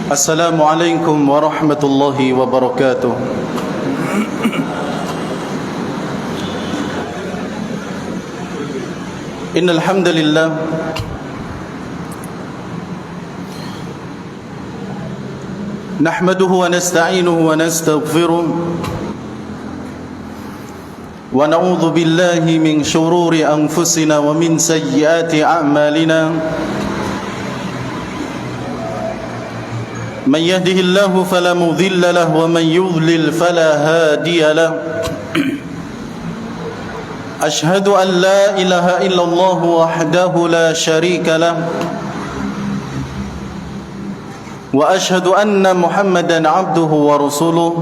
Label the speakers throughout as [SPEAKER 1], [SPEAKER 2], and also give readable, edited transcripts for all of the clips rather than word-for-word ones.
[SPEAKER 1] Assalamualaikum warahmatullahi wabarakatuh. Innal hamdalillah nahmaduhu wa nasta'inuhu wa nastaghfiruh wa na'udzu billahi min shururi anfusina wa min sayyiati a'malina. من يهده الله فلا مضل له ومن يضلل فلا هادي له أشهد أن لا إله إلا الله وحده لا شريك له وأشهد أن محمدا عبده ورسوله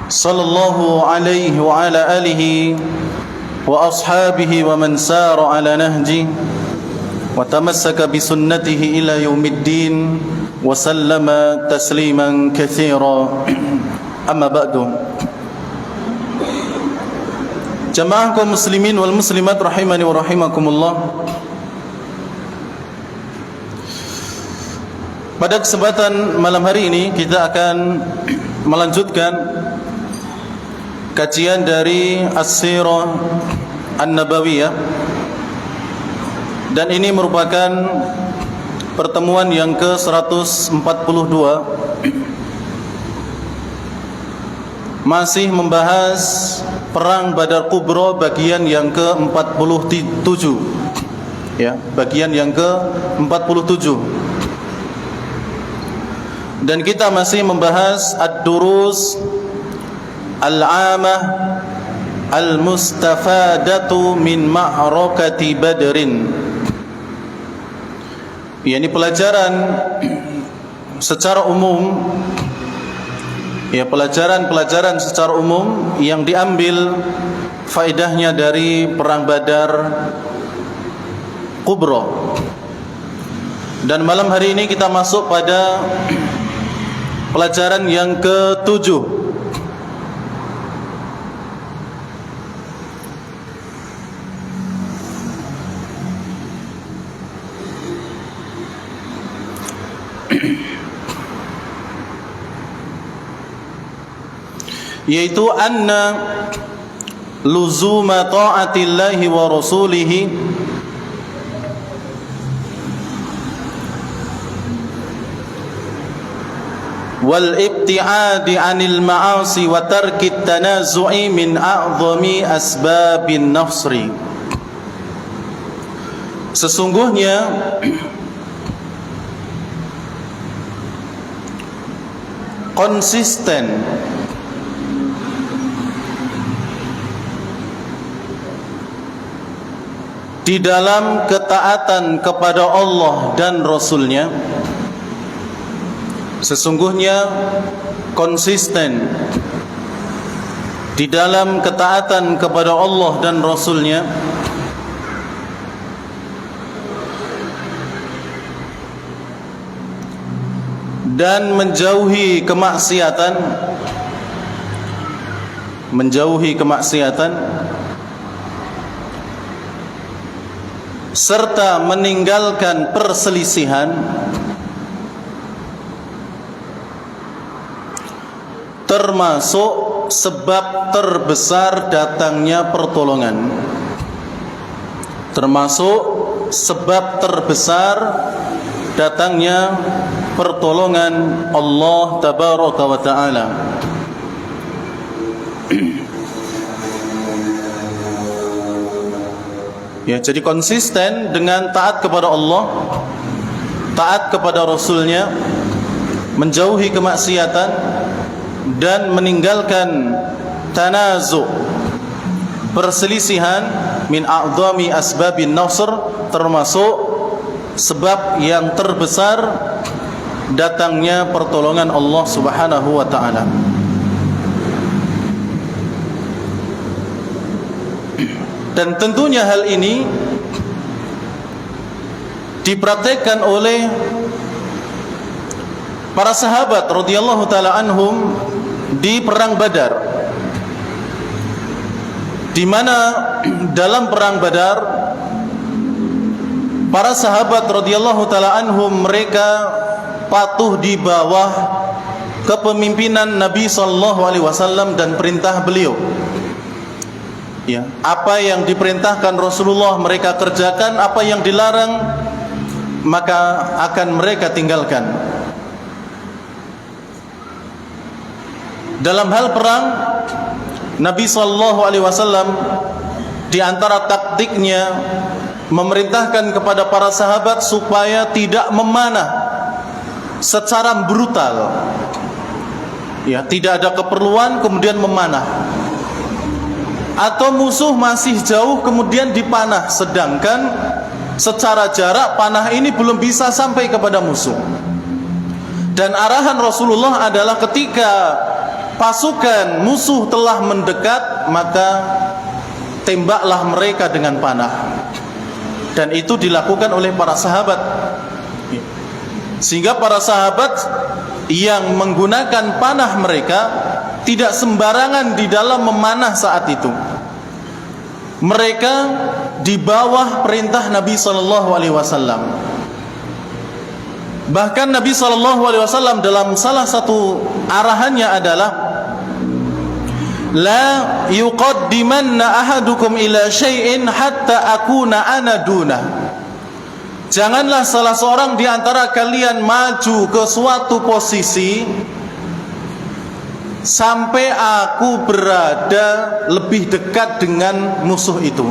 [SPEAKER 1] صلى الله عليه وعلى آله وأصحابه ومن سار على نهجه وتمسك بسنته إلى يوم الدين وسلم تسليما كثيرا أما بعد. Jamaah kaum muslimin wal muslimat rahimani wa rahimakumullah. Pada kesempatan malam hari ini kita akan melanjutkan kajian dari As-Sirah An-Nabawiyah. Dan ini merupakan pertemuan yang ke-142, masih membahas Perang Badar Kubra bagian yang ke-47, ya, bagian yang ke-47. Dan kita masih membahas Ad-Durus Al-Amah Al-Mustafadatu min Ma'rakati Badrin. Ini pelajaran secara umum, ya, pelajaran secara umum yang diambil faedahnya dari Perang Badar Kubra. Dan malam hari ini kita masuk pada pelajaran yang ke-7, yaitu anna luzuma ta'atillahi wa rasulihi wal ibti'adi 'anil ma'asi wa tarkit tanazu'i min a'zami asbabin nasri. Sesungguhnya konsisten di dalam ketaatan kepada Allah dan Rasulnya, sesungguhnya konsisten di dalam ketaatan kepada Allah dan Rasulnya dan menjauhi kemaksiatan serta meninggalkan perselisihan termasuk sebab terbesar datangnya pertolongan, termasuk sebab terbesar datangnya pertolongan Allah tabaraka wa ta'ala. Ya, jadi konsisten dengan taat kepada Allah, taat kepada Rasulnya, menjauhi kemaksiatan dan meninggalkan tanazu', perselisihan, min a'zami asbabin nasr, termasuk sebab yang terbesar datangnya pertolongan Allah Subhanahu wa ta'ala. Dan tentunya hal ini dipraktekkan oleh para sahabat radhiyallahu taala anhum di perang Badar, di mana dalam perang Badar Para sahabat radhiyallahu taala anhum, mereka patuh di bawah kepemimpinan Nabi sallallahu alaihi wasallam dan perintah beliau. Ya, apa yang diperintahkan Rasulullah mereka kerjakan, apa yang dilarang maka akan mereka tinggalkan. Dalam hal perang, Nabi sallallahu alaihi wasallam di antara taktiknya memerintahkan kepada para sahabat supaya tidak memanah secara brutal. Ya, tidak ada keperluan kemudian memanah. Atau musuh masih jauh kemudian dipanah, sedangkan secara jarak panah ini belum bisa sampai kepada musuh. Dan arahan Rasulullah adalah ketika pasukan musuh telah mendekat, maka tembaklah mereka dengan panah. Dan itu dilakukan oleh para sahabat. Sehingga para sahabat yang menggunakan panah mereka tidak sembarangan di dalam memanah saat itu. Mereka di bawah perintah Nabi sallallahu alaihi wasallam. Bahkan Nabi sallallahu alaihi wasallam dalam salah satu arahannya adalah la yuqaddimanna ahadukum ila syai'in hatta akuna ana dunah. Janganlah salah seorang di antara kalian maju ke suatu posisi sampai aku berada lebih dekat dengan musuh itu.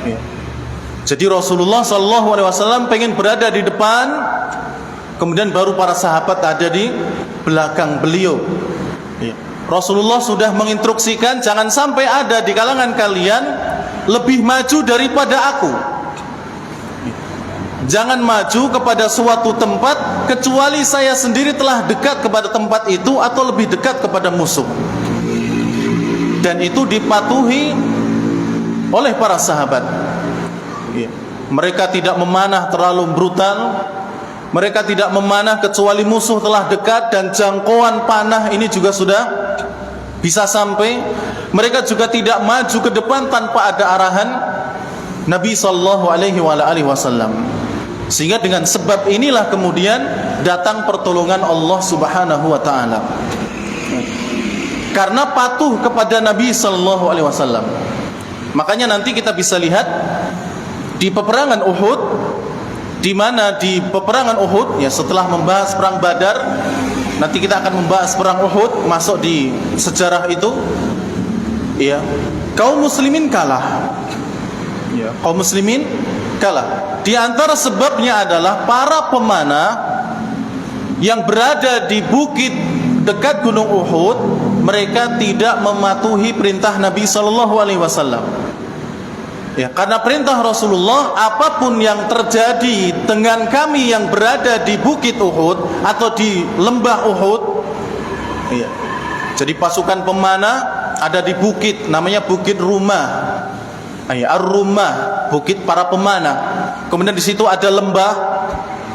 [SPEAKER 1] Ya. Jadi Rasulullah SAW pengen berada di depan, kemudian baru para sahabat ada di belakang beliau. Ya. Rasulullah sudah menginstruksikan jangan sampai ada di kalangan kalian lebih maju daripada aku. Jangan maju kepada suatu tempat kecuali saya sendiri telah dekat kepada tempat itu atau lebih dekat kepada musuh. Dan itu dipatuhi oleh para sahabat. Mereka tidak memanah terlalu brutal. Mereka tidak memanah kecuali musuh telah dekat dan jangkauan panah ini juga sudah bisa sampai. Mereka juga tidak maju ke depan tanpa ada arahan Nabi sallallahu alaihi wasallam. Sehingga dengan sebab inilah kemudian datang pertolongan Allah Subhanahu wa taala. Karena patuh kepada Nabi sallallahu alaihi wasallam. Makanya nanti kita bisa lihat di peperangan Uhud, di mana di peperangan Uhud ya, setelah membahas perang Badar, nanti kita akan membahas perang Uhud, masuk di sejarah itu. Ya, kaum muslimin kalah. Ya, kaum muslimin kalah. Di antara sebabnya adalah para pemanah yang berada di bukit dekat Gunung Uhud, mereka tidak mematuhi perintah Nabi sallallahu alaihi wasallam. Ya, karena perintah Rasulullah, apapun yang terjadi dengan kami yang berada di bukit Uhud atau di lembah Uhud, ya. Jadi pasukan pemanah ada di bukit, namanya Bukit Rumah. Ar-Rumah, bukit para pemanah. Kemudian di situ ada lembah.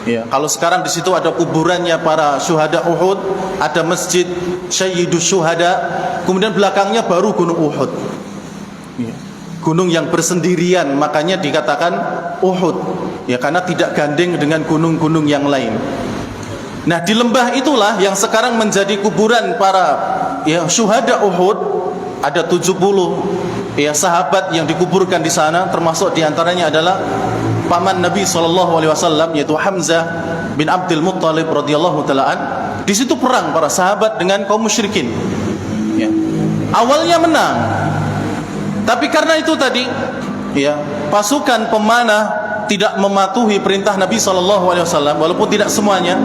[SPEAKER 1] Ya, kalau sekarang di situ ada kuburannya para syuhada Uhud, ada masjid Sayyidus Syuhada. Kemudian belakangnya baru Gunung Uhud. Ya, gunung yang bersendirian, makanya dikatakan Uhud. Ya, karena tidak gandeng dengan gunung-gunung yang lain. Nah, di lembah itulah yang sekarang menjadi kuburan para ya syuhada Uhud. Ada 70 ya sahabat yang dikuburkan di sana, termasuk diantaranya adalah paman Nabi SAW, yaitu Hamzah bin Abdul Muttalib radhiyallahu taalaan. Di situ perang para sahabat dengan kaum musyrikin. Ya. Awalnya menang, tapi karena itu tadi, ya pasukan pemanah tidak mematuhi perintah Nabi SAW, walaupun tidak semuanya.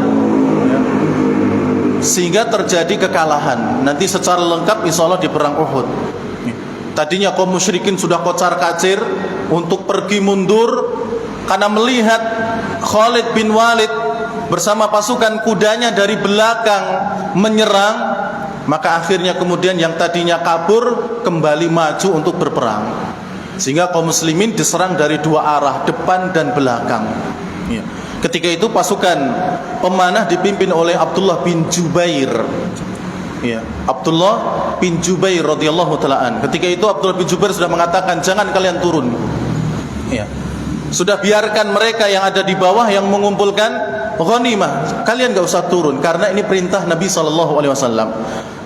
[SPEAKER 1] Sehingga terjadi kekalahan. Nanti secara lengkap insya Allah di perang Uhud. Tadinya kaum musyrikin sudah kocar-kacir untuk pergi mundur karena melihat Khalid bin Walid bersama pasukan kudanya dari belakang menyerang. Maka akhirnya kemudian yang tadinya kabur kembali maju untuk berperang. Sehingga kaum muslimin diserang dari dua arah, depan dan belakang. Ya. Ketika itu pasukan pemanah dipimpin oleh Abdullah bin Jubair. Ya, Abdullah bin Jubair radhiyallahu taalaan. Ketika itu Abdullah bin Jubair sudah mengatakan jangan kalian turun. Ya. Sudah biarkan mereka yang ada di bawah yang mengumpulkan ghanimah. Kalian enggak usah turun karena ini perintah Nabi SAW.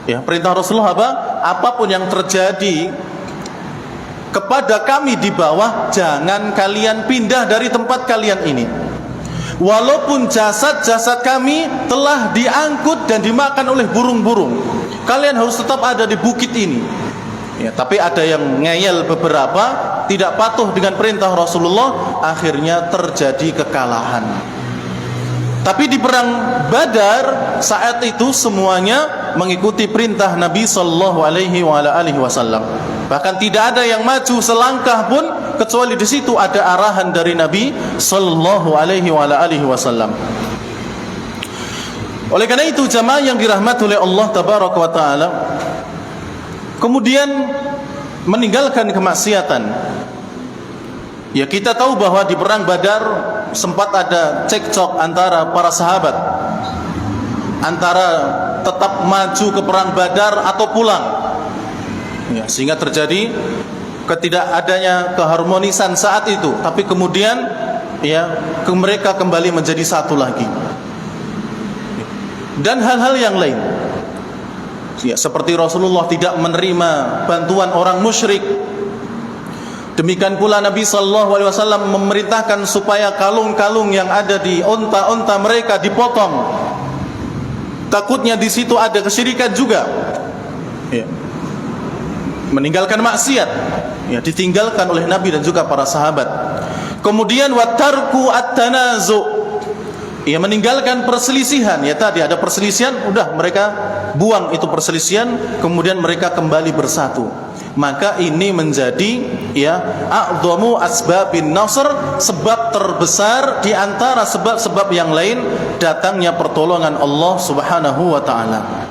[SPEAKER 1] Ya, perintah Rasulullah apa? Apapun yang terjadi kepada kami di bawah, jangan kalian pindah dari tempat kalian ini. Walaupun jasad-jasad kami telah diangkut dan dimakan oleh burung-burung, kalian harus tetap ada di bukit ini. Ya, tapi ada yang ngeyel beberapa, tidak patuh dengan perintah Rasulullah, akhirnya terjadi kekalahan. Tapi di perang Badar saat itu semuanya mengikuti perintah Nabi sallallahu alaihi wasallam. Bahkan tidak ada yang maju selangkah pun kecuali di situ ada arahan dari Nabi sallallahu alaihi wasallam. Oleh karena itu jamaah yang dirahmati oleh Allah tabaraka wa taala, kemudian meninggalkan kemaksiatan. Ya, kita tahu bahwa di perang Badar sempat ada cekcok antara para sahabat, antara tetap maju ke perang Badar atau pulang. Ya, sehingga terjadi ketidakadanya keharmonisan saat itu. Tapi kemudian ya mereka kembali menjadi satu lagi. Dan hal-hal yang lain. Ya, seperti Rasulullah tidak menerima bantuan orang musyrik. Demikian pula Nabi sallallahu alaihi wasallam memerintahkan supaya kalung-kalung yang ada di unta-unta mereka dipotong. Takutnya di situ ada kesyirikan juga. Ya. Meninggalkan maksiat, ya, ditinggalkan oleh Nabi dan juga para sahabat. Kemudian watarku at-tanazu. Ya, meninggalkan perselisihan. Ya, tadi ada perselisihan, udah mereka buang itu perselisihan, kemudian mereka kembali bersatu. Maka ini menjadi ya a'dhamu asbabin nasr, sebab terbesar di antara sebab-sebab yang lain datangnya pertolongan Allah Subhanahu wa taala.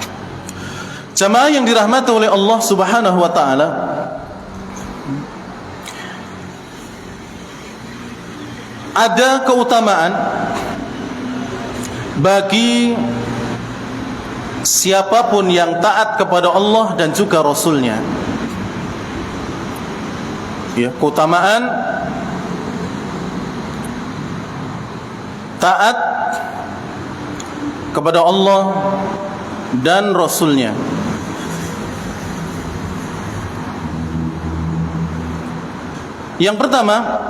[SPEAKER 1] Jamaah yang dirahmati oleh Allah Subhanahu wa taala, ada keutamaan bagi siapapun yang taat kepada Allah dan juga Rasulnya. Ya, keutamaan taat kepada Allah dan Rasulnya. Yang pertama,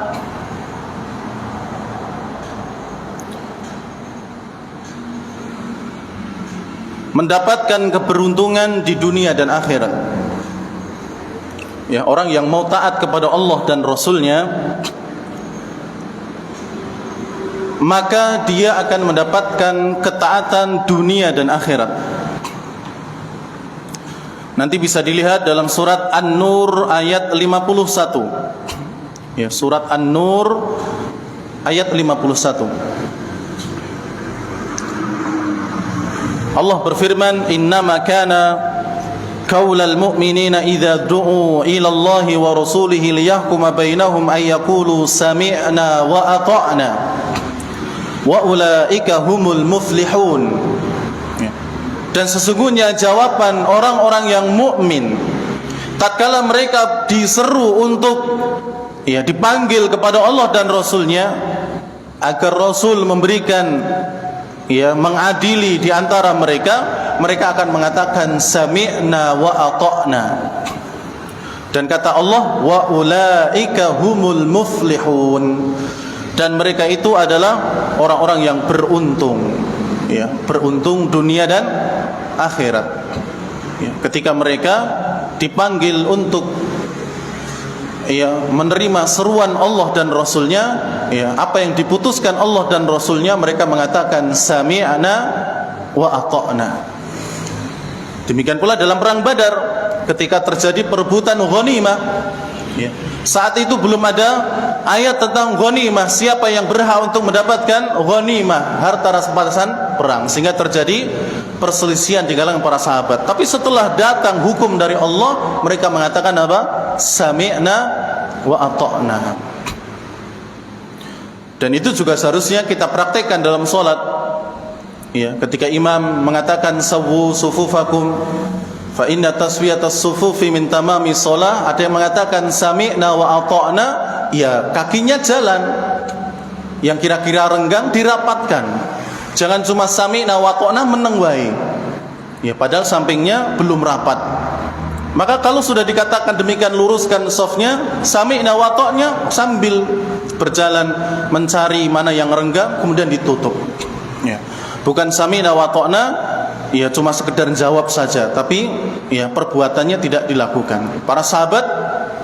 [SPEAKER 1] mendapatkan keberuntungan di dunia dan akhirat. Ya, orang yang mau taat kepada Allah dan Rasulnya, maka dia akan mendapatkan ketaatan dunia dan akhirat. Nanti bisa dilihat dalam surat An-Nur ayat 51. Ya, surat An-Nur ayat 51. Allah berfirman, "Innama kana qaulal mu'minina idza du'u ila Allahi wa rasulihi liyahkuma bainahum ay yaqulu sami'na wa ata'na wa ulaika humul muflihun." Dan sesungguhnya jawaban orang-orang yang mukmin tatkala mereka diseru untuk ya dipanggil kepada Allah dan Rasulnya agar Rasul memberikan ya mengadili di antara mereka, mereka akan mengatakan sami'na wa ata'na. Dan kata Allah, wa ulaika humul muflihun, dan mereka itu adalah orang-orang yang beruntung, ya, beruntung dunia dan akhirat. Ya, ketika mereka dipanggil untuk ya menerima seruan Allah dan Rasulnya, ya, apa yang diputuskan Allah dan Rasulnya, mereka mengatakan sami'na wa ata'na. Demikian pula dalam perang Badar ketika terjadi perebutan ghanimah, ya, saat itu belum ada ayat tentang ghanimah, siapa yang berhak untuk mendapatkan ghanimah, harta rampasan perang, sehingga terjadi perselisihan di kalangan para sahabat. Tapi setelah datang hukum dari Allah, mereka mengatakan apa? Sami'na wa ata'na. Dan itu juga seharusnya kita praktekkan dalam sholat. Ya, ketika imam mengatakan sawwu sufufakum fa inna taswiyatas sufufi min tamami shalah, ada yang mengatakan sami'na wa ata'na, ya kakinya jalan. yang kira-kira renggang dirapatkan. Jangan cuma sami'na wa ta'na meneng wae. Ya, padahal sampingnya belum rapat. Maka kalau sudah dikatakan demikian, luruskan safnya, sami'na wa ta'na, sambil berjalan mencari mana yang renggang kemudian ditutup. Ya. Bukan sami'na wa ta'na ya cuma sekedar jawab saja, tapi ya perbuatannya tidak dilakukan. Para sahabat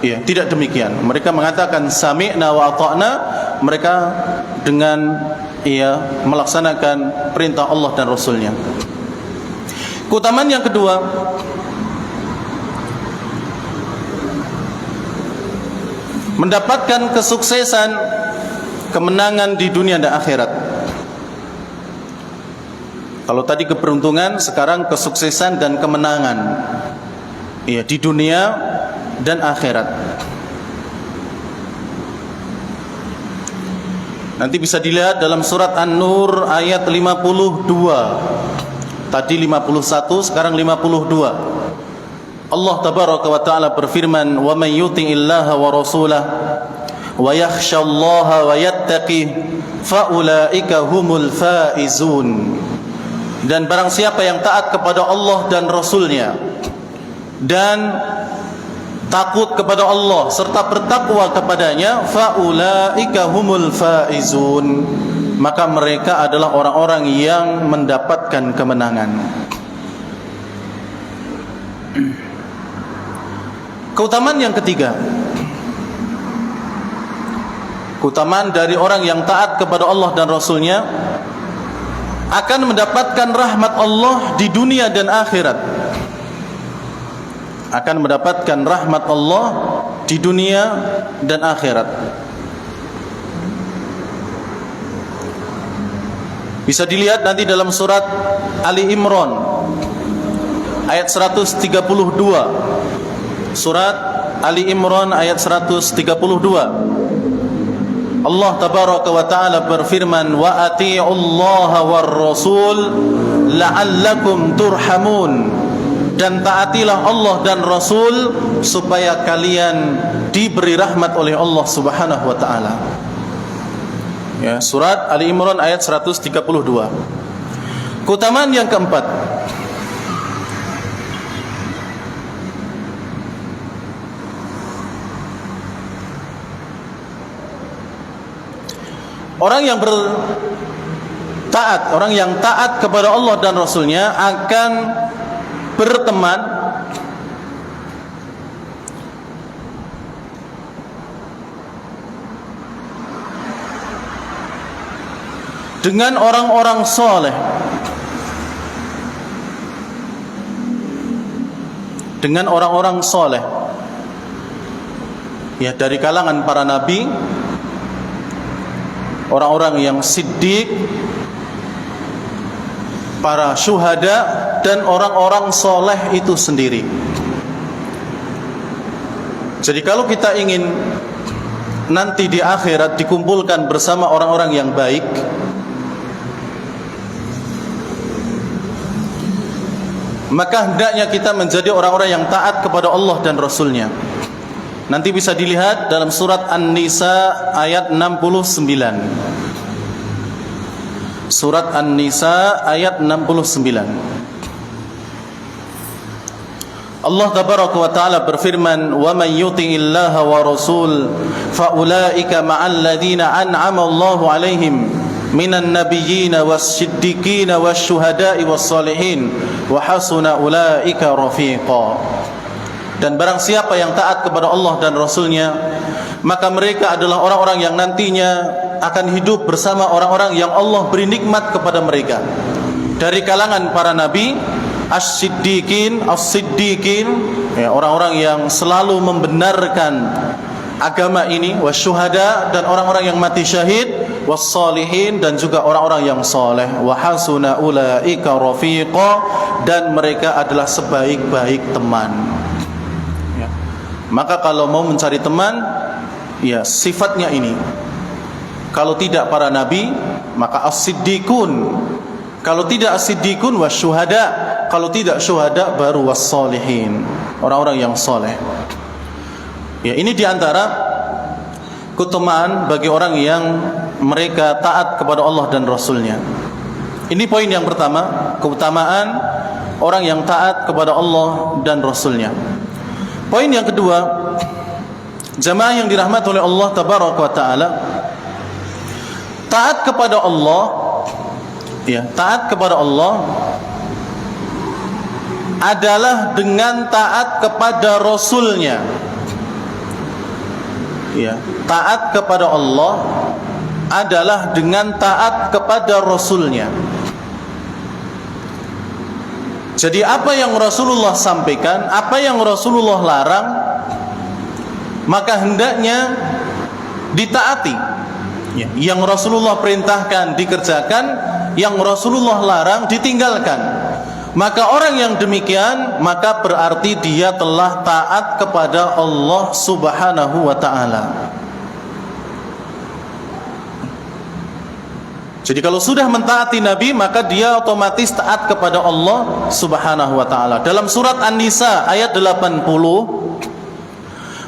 [SPEAKER 1] ya tidak demikian. Mereka mengatakan sami'na wa ta'na, mereka dengan ya melaksanakan perintah Allah dan Rasulnya. Keutamaan yang kedua, mendapatkan kesuksesan, kemenangan di dunia dan akhirat. Kalau tadi keberuntungan, sekarang kesuksesan dan kemenangan ya, di dunia dan akhirat. Nanti bisa dilihat dalam surat An-Nur ayat 52. Tadi 51, sekarang 52. Allah tabaraka wa ta'ala berfirman, "Wa may yuti'illaha wa rasulahu wa yakhshallaha wa yattaqih fa ulaika humul faizun." Dan barang siapa yang taat kepada Allah dan Rasulnya dan takut kepada Allah serta bertakwa kepadanya, fa ulaika humul faizun, maka mereka adalah orang-orang yang mendapatkan kemenangan. Keutamaan yang ketiga, keutamaan dari orang yang taat kepada Allah dan Rasulnya akan mendapatkan rahmat Allah di dunia dan akhirat. Akan mendapatkan rahmat Allah di dunia dan akhirat. Bisa dilihat nanti dalam surat Ali Imran ayat 132. Surat Ali Imran ayat 132. Allah tabaraka wa ta'ala berfirman, "Wa ati'ullaha war rasul la'allakum turhamun." Dan taatilah Allah dan Rasul supaya kalian diberi rahmat oleh Allah Subhanahu wa ta'ala. Ya, surat Ali Imran ayat 132. Keutamaan yang keempat, orang yang bertaat, orang yang taat kepada Allah dan Rasulnya akan berteman dengan orang-orang soleh, dengan orang-orang soleh ya, dari kalangan para nabi, orang-orang yang siddiq, para syuhada, dan orang-orang soleh itu sendiri. Jadi kalau kita ingin nanti di akhirat dikumpulkan bersama orang-orang yang baik, maka hendaknya kita menjadi orang-orang yang taat kepada Allah dan Rasulnya. Nanti bisa dilihat dalam surat An-Nisa ayat 69. Surat An-Nisa ayat 69. Allah tabaraka wa ta'ala berfirman, "Wa man yuti'illaha wa rasul fa ulaika ma'al ladzina an'ama Allahu 'alaihim minan nabiyyin was-siddiqin wasyuhada'i was-shalihin wa hasuna ulaika rafiqa." Dan barang siapa yang taat kepada Allah dan Rasulnya, maka mereka adalah orang-orang yang nantinya akan hidup bersama orang-orang yang Allah beri nikmat kepada mereka dari kalangan para nabi, as-siddiqin, ya, orang-orang yang selalu membenarkan agama ini, wasyuhada, dan orang-orang yang mati syahid, wassalihin, dan juga orang-orang yang soleh, wa hasuna ulaika rafiqa, dan mereka adalah sebaik-baik teman. Ya. Maka kalau mau mencari teman, ya sifatnya ini. Kalau tidak para nabi, maka as-siddiqun. Kalau tidak as-siddiqun, wasyuhada. Kalau tidak syuhada, baru wassalihin, orang-orang yang soleh. Ya, ini diantara keutamaan bagi orang yang mereka taat kepada Allah dan Rasulnya. Ini poin yang pertama, keutamaan orang yang taat kepada Allah dan Rasulnya. Poin yang kedua, jamaah yang dirahmati oleh Allah Tabaraka wa Ta'ala, taat kepada Allah, ya, taat kepada Allah adalah dengan taat kepada Rasulnya. Ya, taat kepada Allah adalah dengan taat kepada Rasulnya. Jadi apa yang Rasulullah sampaikan, apa yang Rasulullah larang, maka hendaknya ditaati. Ya, yang Rasulullah perintahkan dikerjakan, yang Rasulullah larang ditinggalkan. Maka orang yang demikian, maka berarti dia telah taat kepada Allah Subhanahu wa Ta'ala. Jadi kalau sudah mentaati Nabi, maka dia otomatis taat kepada Allah Subhanahu wa Ta'ala. Dalam surat An-Nisa ayat 80,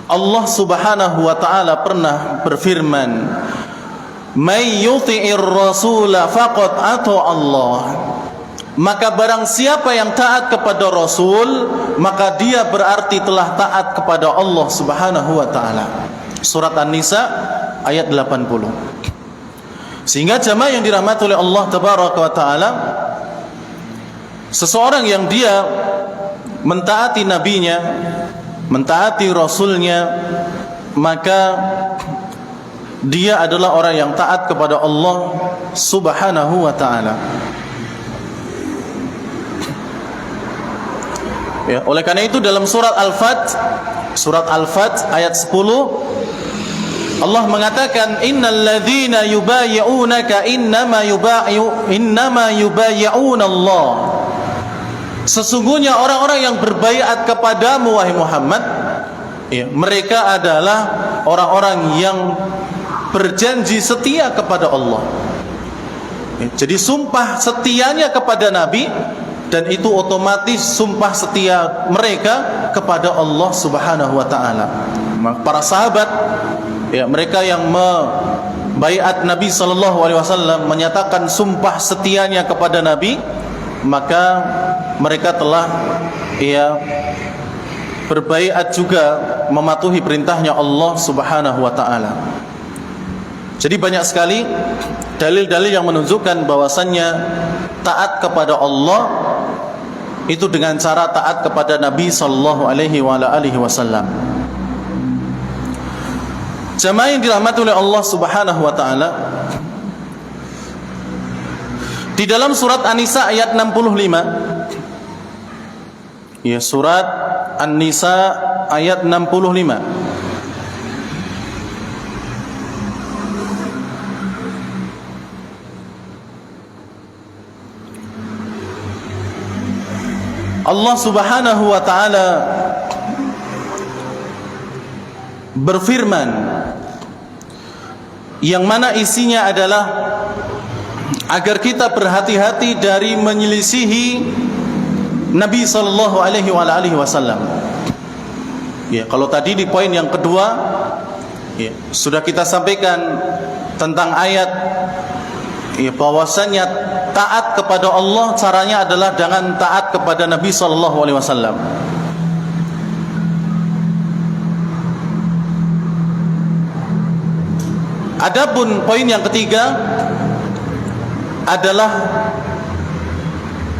[SPEAKER 1] Allah Subhanahu wa Ta'ala pernah berfirman, "May yuti'ir rasula faqad ata Allah." Maka barang siapa yang taat kepada Rasul, maka dia berarti telah taat kepada Allah Subhanahu wa Ta'ala. Surat An-Nisa ayat 80. Sehingga jamaah yang dirahmati oleh Allah Tabaraka wa Ta'ala, seseorang yang dia mentaati nabinya, mentaati Rasulnya, maka dia adalah orang yang taat kepada Allah Subhanahu wa Ta'ala. Ya, oleh karena itu dalam surat Al-Fat ayat 10, Allah mengatakan, "Innal ladzina yubayyi'unaka innama yubayyi'una Allah." Sesungguhnya orang-orang yang berbaiat kepadamu wahai Muhammad, ya, mereka adalah orang-orang yang berjanji setia kepada Allah. Ya, jadi sumpah setianya kepada Nabi, dan itu otomatis sumpah setia mereka kepada Allah Subhanahu wa Ta'ala. Para sahabat, ya, mereka yang membaiat Nabi sallallahu alaihi wasallam, menyatakan sumpah setianya kepada Nabi, maka mereka telah, ya, berbaiat juga mematuhi perintahnya Allah Subhanahu wa Ta'ala. Jadi banyak sekali dalil-dalil yang menunjukkan bahwasannya taat kepada Allah itu dengan cara taat kepada Nabi sallallahu alaihi wasallam. Jamaah yang dirahmati oleh Allah Subhanahu wa Ta'ala, di dalam surat An-Nisa ayat 65, ya, surat An-Nisa ayat 65, Allah Subhanahu wa Ta'ala berfirman, yang mana isinya adalah agar kita berhati-hati dari menyelisihi Nabi sallallahu alaihi wasallam. Ya, kalau tadi di poin yang kedua, ya, sudah kita sampaikan tentang ayat, ya, bahwasanya taat kepada Allah caranya adalah dengan taat kepada Nabi sallallahu alaihi wasallam. Adapun poin yang ketiga adalah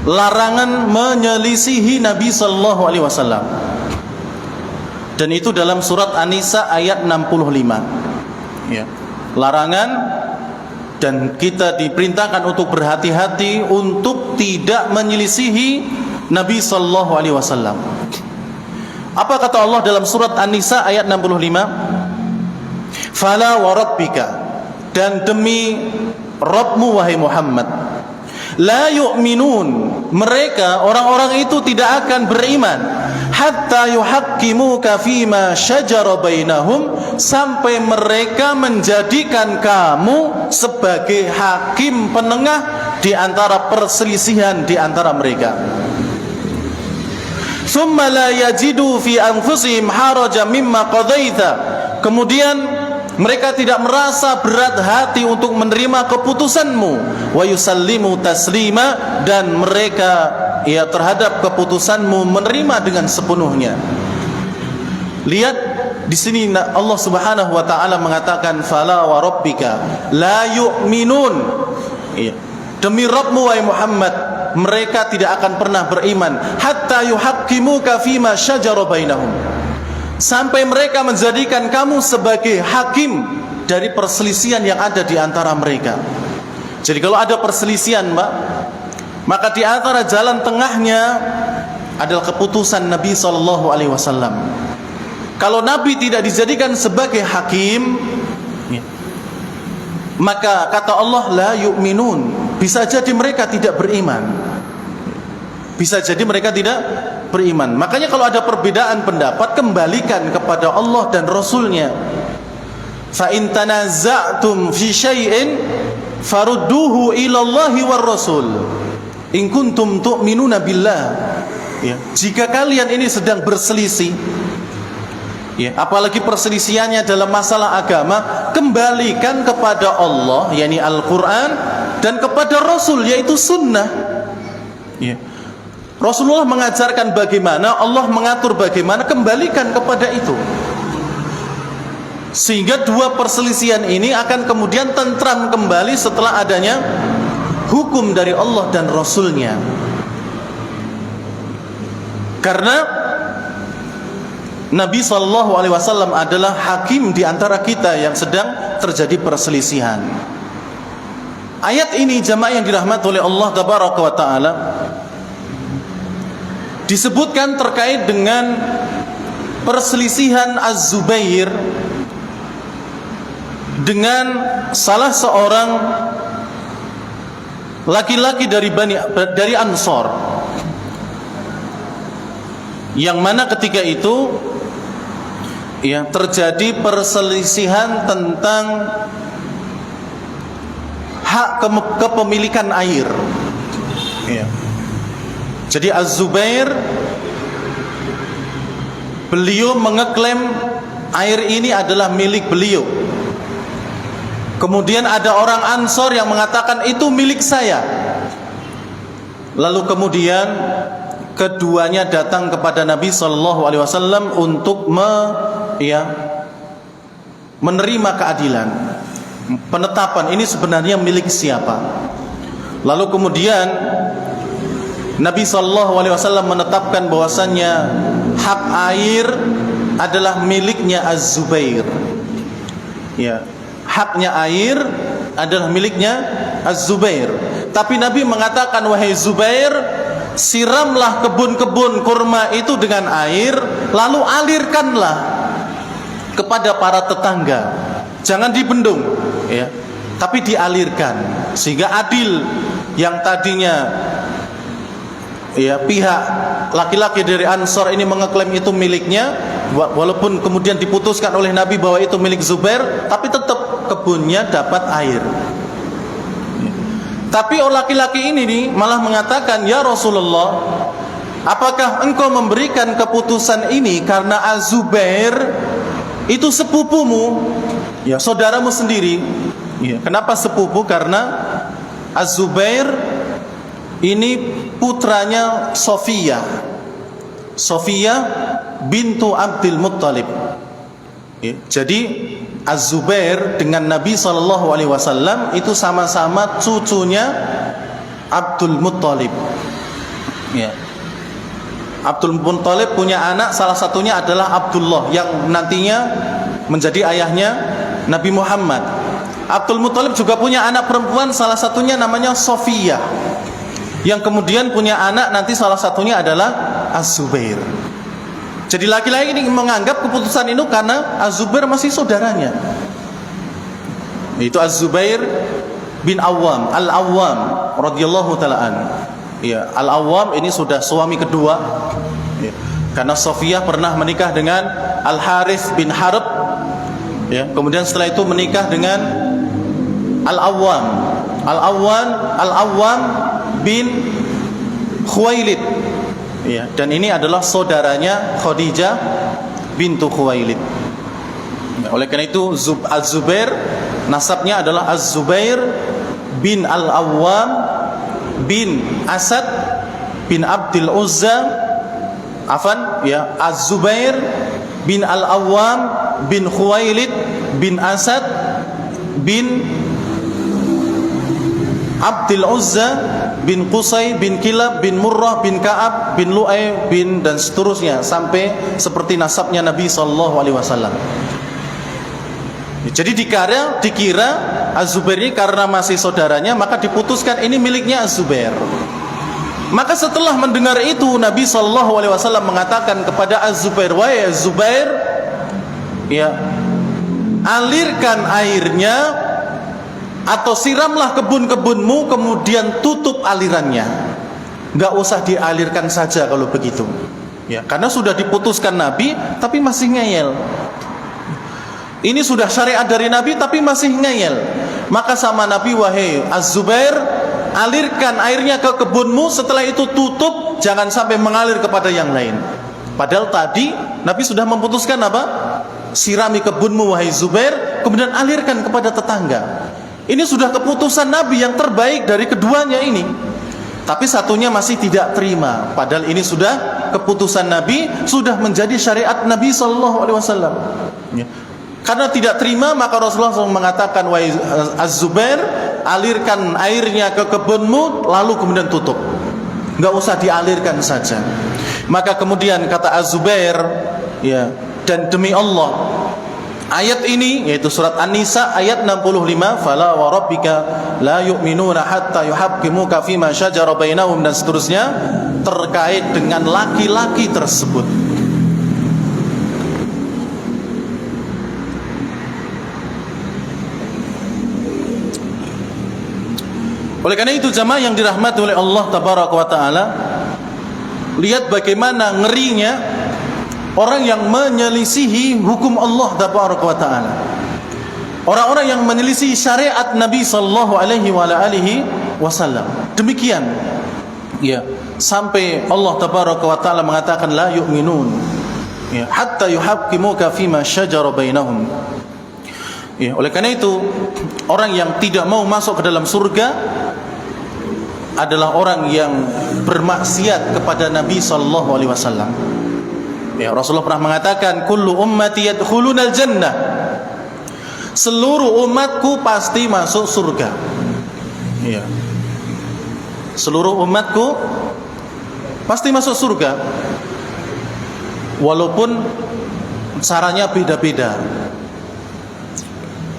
[SPEAKER 1] larangan menyelisihi Nabi sallallahu alaihi wasallam. Dan itu dalam surat An-Nisa ayat 65. Ya. Larangan, dan kita diperintahkan untuk berhati-hati untuk tidak menyelisihi Nabi sallallahu alaihi wasallam. Apa kata Allah dalam surat An-Nisa ayat 65? "Fala wa rabbika," dan demi Rabbmu wahai Muhammad, "la yu'minun," mereka orang-orang itu tidak akan beriman, "hatta yuhaqqimuka fima syajara bainahum," sampai mereka menjadikan kamu sebagai hakim penengah di antara perselisihan di antara mereka. "Tsumma la yajidu fi anfusihim harajan mimma qadaita," kemudian Mereka tidak merasa berat hati untuk menerima keputusanmu. Wa yusallimu taslima, dan mereka terhadap keputusanmu menerima dengan sepenuhnya. Lihat di sini Allah Subhanahu wa taala mengatakan fala wa rabbika la yu'minun. Demi Rabbmu wahai Muhammad, mereka tidak akan pernah beriman hatta yuhaqqimuka fima syajara bainahum, sampai mereka menjadikan kamu sebagai hakim dari perselisihan yang ada di antara mereka. Jadi kalau ada perselisihan, Mbak, maka di antara jalan tengahnya adalah keputusan Nabi SAW. Kalau Nabi tidak dijadikan sebagai hakim, maka kata Allah la yu'minun, bisa jadi mereka tidak beriman. Bisa jadi mereka tidak beriman. Makanya kalau ada perbedaan pendapat, kembalikan kepada Allah dan Rasulnya. Fa in tanaza'tum fi syai'in farudduhu ila Allahi war Rasul in kuntum tu'minuna billah. Jika kalian ini sedang berselisih, apalagi perselisihannya dalam masalah agama, kembalikan kepada Allah, yakni Al-Quran, dan kepada Rasul, yaitu sunnah. Rasulullah mengajarkan bagaimana, Allah mengatur bagaimana, kembalikan kepada itu. Sehingga dua perselisihan ini akan kemudian tentram kembali setelah adanya hukum dari Allah dan Rasulnya. Karena Nabi SAW adalah hakim di antara kita yang sedang terjadi perselisihan. Ayat ini jamaah yang dirahmati oleh Allah Tabaraka wa Ta'ala disebutkan terkait dengan perselisihan Az-Zubair dengan salah seorang laki-laki dari Ansor, yang mana ketika itu terjadi perselisihan tentang hak kepemilikan air. Jadi Az-Zubair, beliau mengeklaim air ini adalah milik beliau. Kemudian ada orang Ansor yang mengatakan itu milik saya. Lalu kemudian keduanya datang kepada Nabi SAW untuk menerima keadilan, penetapan ini sebenarnya milik siapa. Lalu kemudian Nabi SAW menetapkan bahwasannya hak air adalah miliknya Az-Zubair. Haknya air adalah miliknya Az-Zubair. Tapi Nabi mengatakan, wahai Zubair, siramlah kebun-kebun kurma itu dengan air, lalu alirkanlah kepada para tetangga. Jangan dibendung, tapi dialirkan, sehingga adil. Yang tadinya pihak laki-laki dari Ansor ini mengeklaim itu miliknya, walaupun kemudian diputuskan oleh Nabi bahwa itu milik Zubair, tapi tetap kebunnya dapat air. Tapi laki-laki ini malah mengatakan, ya Rasulullah, apakah engkau memberikan keputusan ini karena Az-Zubair itu sepupumu, saudaramu sendiri? Kenapa sepupu? Karena Az-Zubair ini putranya Sofiyah bintu Abdul Muttalib. Jadi Az-Zubair dengan Nabi SAW itu sama-sama cucunya Abdul Muttalib. Abdul Muttalib punya anak, salah satunya adalah Abdullah yang nantinya menjadi ayahnya Nabi Muhammad. Abdul Muttalib juga punya anak perempuan, salah satunya namanya Sofiyah, yang kemudian punya anak nanti salah satunya adalah Az-Zubair. Jadi laki-laki ini menganggap keputusan itu karena Az-Zubair masih saudaranya. Itu Az-Zubair bin Awwam, Al-Awwam radhiyallahu ta'ala an. Al-Awwam ini sudah suami kedua. Karena Sofiyah pernah menikah dengan Al-Harith bin Harb. Kemudian setelah itu menikah dengan Al-Awwam. Al-Awwam bin Khuwailid. Dan ini adalah saudaranya Khadijah bintu Khuwailid. Oleh karena itu Az-Zubair nasabnya adalah Az-Zubair bin Al-Awwam bin Asad bin Abdul Uzza, Az-Zubair bin Al-Awwam bin Khuwailid bin Asad bin Abdul Uzza bin Qusay bin Kilab bin Murrah bin Ka'ab bin Lu'ay bin dan seterusnya sampai seperti nasabnya Nabi sallallahu alaihi wasallam. Jadi dikira Az-Zubair ini karena masih saudaranya maka diputuskan ini miliknya Az-Zubair. Maka setelah mendengar itu Nabi sallallahu alaihi wasallam mengatakan kepada Az-Zubair, "Wahai Az-Zubair, ya, alirkan airnya atau siramlah kebun-kebunmu kemudian tutup alirannya. Enggak usah dialirkan saja kalau begitu." Ya, karena sudah diputuskan Nabi tapi masih ngeyel. Ini sudah syariat dari Nabi tapi masih ngeyel. Maka sama Nabi, "Wahai Az-Zubair, alirkan airnya ke kebunmu, setelah itu tutup, jangan sampai mengalir kepada yang lain." Padahal tadi Nabi sudah memutuskan apa? Sirami kebunmu wahai Zubair, kemudian alirkan kepada tetangga. Ini sudah keputusan Nabi yang terbaik dari keduanya ini. Tapi satunya masih tidak terima. Padahal ini sudah keputusan Nabi, sudah menjadi syariat Nabi sallallahu alaihi wasallam. Ya. Karena tidak terima maka Rasulullah SAW mengatakan, "Wahai Az-Zubair, alirkan airnya ke kebunmu lalu kemudian tutup. Enggak usah dialirkan saja." Maka kemudian kata Az-Zubair, ya, dan demi Allah, ayat ini yaitu surat An-Nisa ayat 65, "Fala wa rabbika la yu'minuna hatta yuhaqqimuka fima syajara bainahum" dan seterusnya terkait dengan laki-laki tersebut. Oleh karena itu jamaah yang dirahmati oleh Allah tabaraka wa taala, lihat bagaimana ngerinya orang yang menyelisihi hukum Allah tabaraka wa taala. Orang-orang yang menyelisihi syariat Nabi sallallahu alaihi wasallam. Demikian. Ya, sampai Allah tabaraka wa taala mengatakan la yu'minun. Ya, hatta yuhaqqimuka fima syajara bainahum. Ya, oleh karena itu orang yang tidak mau masuk ke dalam surga adalah orang yang bermaksiat kepada Nabi sallallahu alaihi wasallam. Ya, Rasulullah pernah mengatakan, "Kullu ummati yadkhulunal jannah." Seluruh umatku pasti masuk surga. Ya. Seluruh umatku pasti masuk surga. Walaupun caranya beda-beda.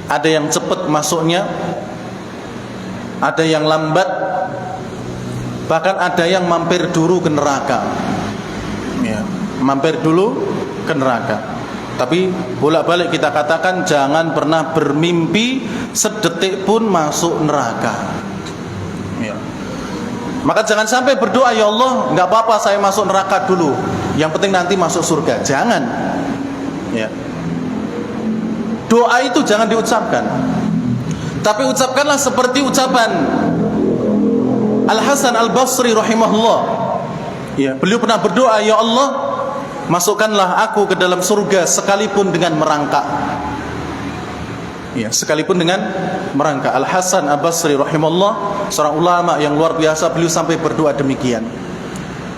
[SPEAKER 1] Ada yang cepat masuknya, ada yang lambat, bahkan ada yang mampir dulu ke neraka. Ya, mampir dulu ke neraka. Tapi bolak-balik kita katakan jangan pernah bermimpi sedetik pun masuk neraka. Ya. Maka jangan sampai berdoa, "Ya Allah, nggak apa-apa saya masuk neraka dulu, yang penting nanti masuk surga." Jangan. Ya. Doa itu jangan diucapkan. Tapi ucapkanlah seperti ucapan Al-Hasan Al-Basri rahimahullah. Ya, beliau pernah berdoa, "Ya Allah, masukkanlah aku ke dalam surga sekalipun dengan merangkak." Ya, sekalipun dengan merangkak. Al-Hasan Al-Basri rahimahullah, seorang ulama yang luar biasa, beliau sampai berdoa demikian.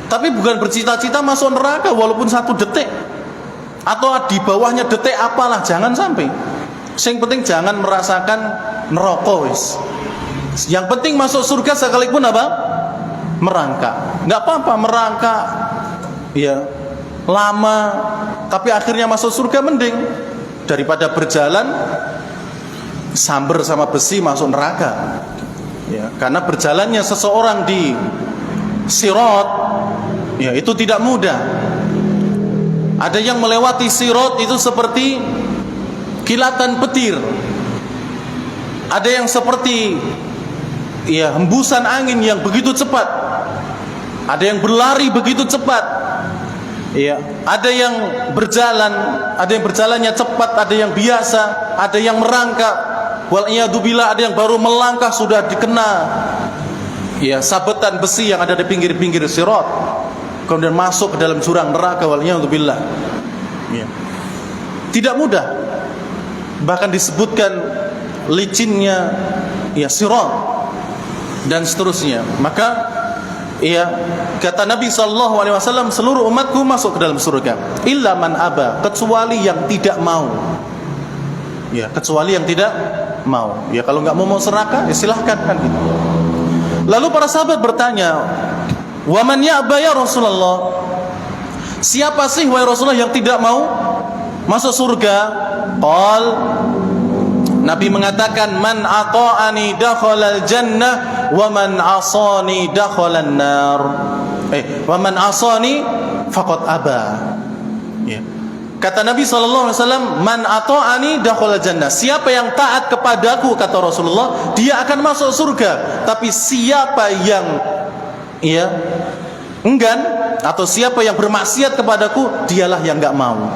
[SPEAKER 1] Tapi bukan bercita-cita masuk neraka walaupun 1 detik atau di bawahnya detik apalah, jangan sampai. Yang penting jangan merasakan neraka wis. Yang penting masuk surga sekalipun apa? Merangkak. Enggak apa-apa merangkak ya lama tapi akhirnya masuk surga mending daripada berjalan samber sama besi masuk neraka. Ya, karena berjalannya seseorang di sirat ya itu tidak mudah. Ada yang melewati sirat itu seperti kilatan petir. Ada yang seperti ya hembusan angin yang begitu cepat. Ada yang berlari begitu cepat. Ya, ada yang berjalan, ada yang berjalannya cepat, ada yang biasa, ada yang merangkak. Wal'iyadzubillah, ada yang baru melangkah sudah dikena ya sabetan besi yang ada di pinggir-pinggir sirat. Kemudian masuk ke dalam jurang neraka, wal'iyadzubillah. Ya. Tidak mudah. bahkan disebutkan licinnya ya sirat dan seterusnya. Maka ya kata Nabi SAW, seluruh umatku masuk ke dalam surga illa man aba, kecuali yang tidak mau. Ya, kecuali yang tidak mau. Ya kalau nggak mau neraka, ya silahkan kan gitu. Lalu para sahabat bertanya, wa man ya'ba ya Rasulullah? Siapa sih wahai Rasulullah yang tidak mau masuk surga? Qal, Nabi mengatakan, man ata'ani dakhalal jannah wa man asani dakhalan nar. Wa man asani faqad aba. Ya. Kata Nabi SAW, man ata'ani dakhalal jannah. Siapa yang taat kepadaku, kata Rasulullah, dia akan masuk surga. Tapi siapa yang ya enggan atau siapa yang bermaksiat kepadaku, dialah yang enggak mau.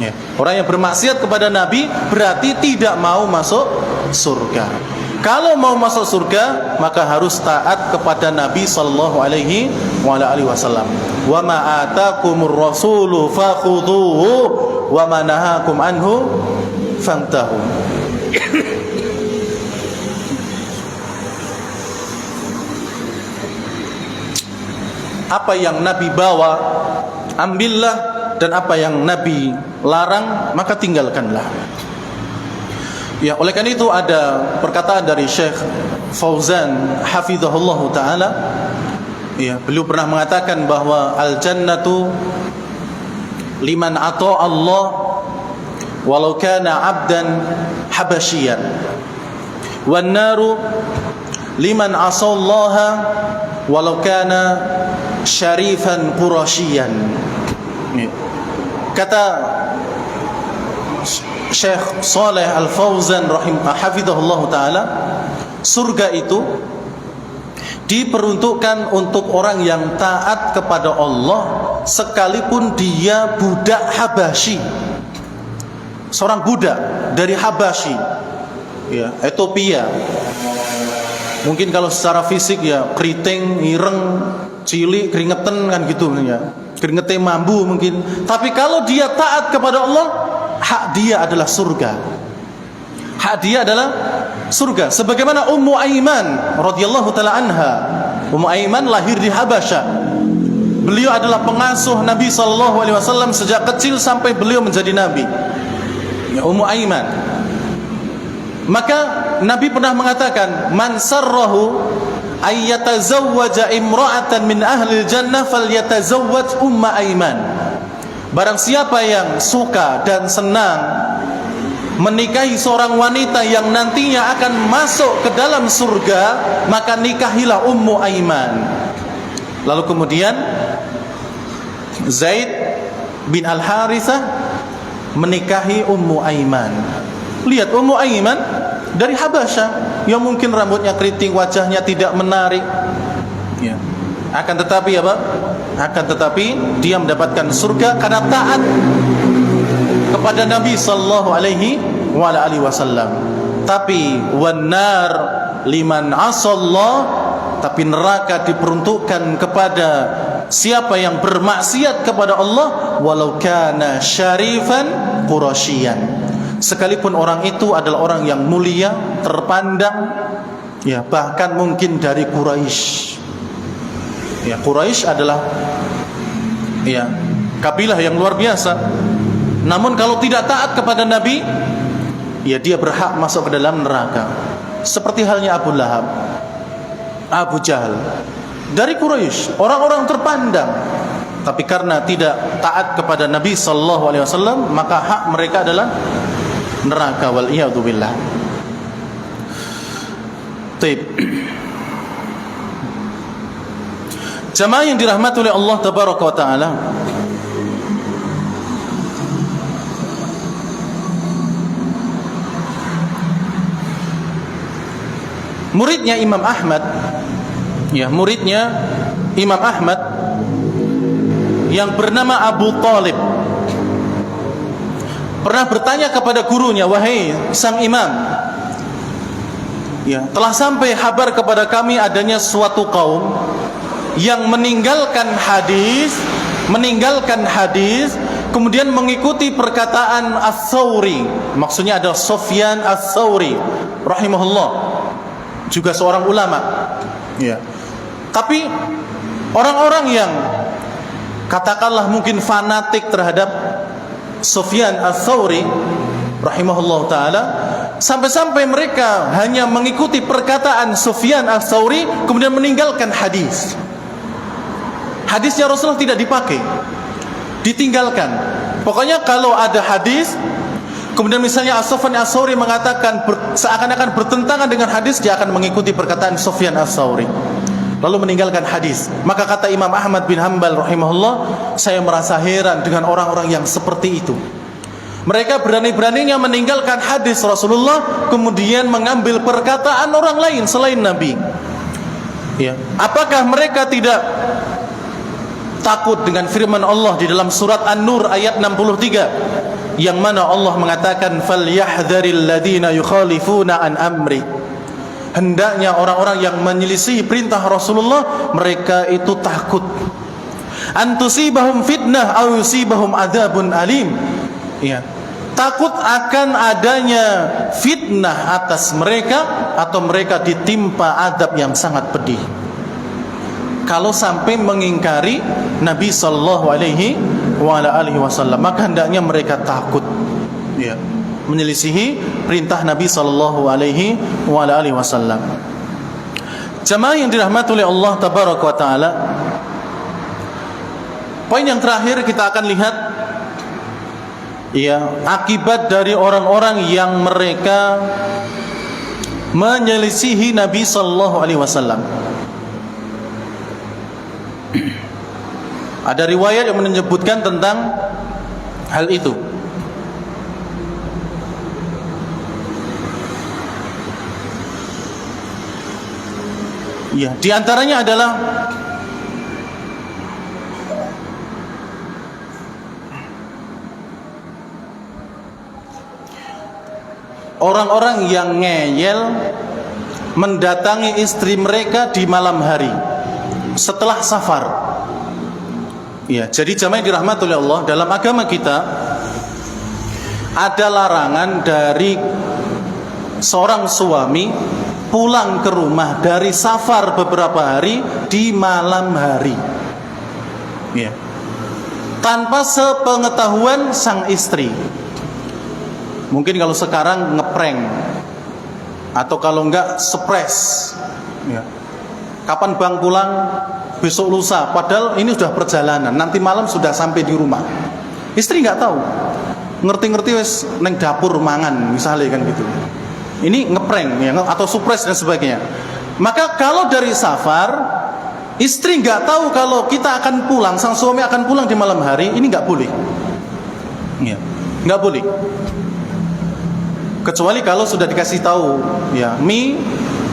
[SPEAKER 1] Ya. Orang yang bermaksiat kepada Nabi berarti tidak mau masuk surga. Kalau mau masuk surga, maka harus taat kepada Nabi sallallahu alaihi wasallam. Wa ma atakumur rasulu fakhudhuhu wa ma nahakum anhu fantahu. Apa yang Nabi bawa, ambillah, dan apa yang Nabi larang, maka tinggalkanlah. Ya, oleh karena itu ada perkataan dari Syekh Fauzan hafizahullahu taala. Ya, beliau pernah mengatakan bahwa al-jannatu liman ata Allah walau kana 'abdan habasyian, wan naru liman asallaha walau kana syarifan qurasyian. Kata Syekh Saleh Al-Fauzan hafizahullah ta'ala, surga itu diperuntukkan untuk orang yang taat kepada Allah sekalipun dia budak Habasyi, seorang budak dari Habasyi, ya, Ethiopia. Mungkin kalau secara fisik ya keriting, ireng, cilik, keringetan kan gitu ya, keringetnya mambu mungkin. Tapi kalau dia taat kepada Allah, hak dia adalah surga. Hak dia adalah surga. Sebagaimana Ummu Aiman radhiyallahu taala anha. Ummu Aiman lahir di Habasyah. Beliau adalah pengasuh Nabi sallallahu alaihi wasallam sejak kecil sampai beliau menjadi nabi. Ya, Ummu Aiman. Maka Nabi pernah mengatakan, man sarrahu ayyatazawwaja imra'atan min ahli jannah falyatazawwaj Umma Aiman. Barang siapa yang suka dan senang menikahi seorang wanita yang nantinya akan masuk ke dalam surga, maka nikahilah Ummu Aiman. Lalu kemudian Zaid bin Al-Harithah menikahi Ummu Aiman. Lihat, Ummu Aiman dari Habasyah yang mungkin rambutnya keriting, wajahnya tidak menarik, ya. Akan tetapi apa? Akan tetapi dia mendapatkan surga karena taat kepada Nabi sallallahu alaihi wasallam. Tapi wanar liman asallah, tapi neraka diperuntukkan kepada siapa yang bermaksiat kepada Allah walau kana syarifan qurasyian. Sekalipun orang itu adalah orang yang mulia, terpandang, ya, bahkan mungkin dari Quraisy. Ya, Quraisy adalah ya kabilah yang luar biasa. Namun kalau tidak taat kepada Nabi, ya dia berhak masuk ke dalam neraka. Seperti halnya Abu Lahab, Abu Jahal, dari Quraisy, orang-orang terpandang. Tapi karena tidak taat kepada Nabi sallallahu alaihi wasallam, maka hak mereka adalah neraka, wal iyadu billah. Taib. Jamaah yang dirahmati oleh Allah tabaraka wa taala, muridnya Imam Ahmad, ya, muridnya Imam Ahmad yang bernama Abu Talib pernah bertanya kepada gurunya, wahai sang imam, ya, telah sampai kabar kepada kami adanya suatu kaum yang meninggalkan hadis kemudian mengikuti perkataan Ats-Tsauri, maksudnya ada Sufyan Ats-Tsauri rahimahullah, juga seorang ulama. Ya. Tapi orang-orang yang katakanlah mungkin fanatik terhadap Sufyan Ats-Tsauri rahimahullah taala, sampai-sampai mereka hanya mengikuti perkataan Sufyan Ats-Tsauri kemudian meninggalkan hadis. Hadisnya Rasulullah tidak dipakai, ditinggalkan. Pokoknya kalau ada hadis kemudian misalnya Sufyan Ats-Tsauri mengatakan seakan-akan bertentangan dengan hadis, dia akan mengikuti perkataan Sufyan Ats-Tsauri lalu meninggalkan hadis. Maka kata Imam Ahmad bin Hanbal rahimahullah, saya merasa heran dengan orang-orang yang seperti itu. Mereka berani-beraninya meninggalkan hadis Rasulullah kemudian mengambil perkataan orang lain selain Nabi. Ya. Apakah mereka tidak takut dengan firman Allah di dalam surat An-Nur ayat 63 yang mana Allah mengatakan falyahdharil ladzina yukhalifuna an amri? Hendaknya orang-orang yang menyelisihi perintah Rasulullah mereka itu takut antusibahum fitnah aw yusibahum adzabun alim. Ya, takut akan adanya fitnah atas mereka atau mereka ditimpa adab yang sangat pedih kalau sampai mengingkari Nabi sallallahu alaihi wasallam. Maka hendaknya mereka takut, ya, menyelisihi perintah Nabi sallallahu alaihi wasallam. Jamaah yang dirahmati oleh Allah tabaraka wa taala, poin yang terakhir kita akan lihat, ya, akibat dari orang-orang yang mereka menyelisihi Nabi sallallahu alaihi wasallam. Ada riwayat yang menyebutkan tentang hal itu. Ya, di antaranya adalah orang-orang yang ngeyel mendatangi istri mereka di malam hari setelah safar. Ya, jadi jamaah yang dirahmati oleh Allah, dalam agama kita ada larangan dari seorang suami pulang ke rumah dari safar beberapa hari di malam hari, ya, tanpa sepengetahuan sang istri. Mungkin kalau sekarang ngeprank atau kalau enggak surprise, ya. Kapan bang pulang? Besok lusa. Padahal ini sudah perjalanan, nanti malam sudah sampai di rumah. Istri enggak tahu, ngerti-ngerti wes neng dapur mangan misalnya kan gitu. Ini ngeprank, ya, atau surprise dan sebagainya. Maka kalau dari safar, istri enggak tahu kalau kita akan pulang, sang suami akan pulang di malam hari, ini enggak boleh. Ya, enggak boleh. Kecuali kalau sudah dikasih tahu, ya, mi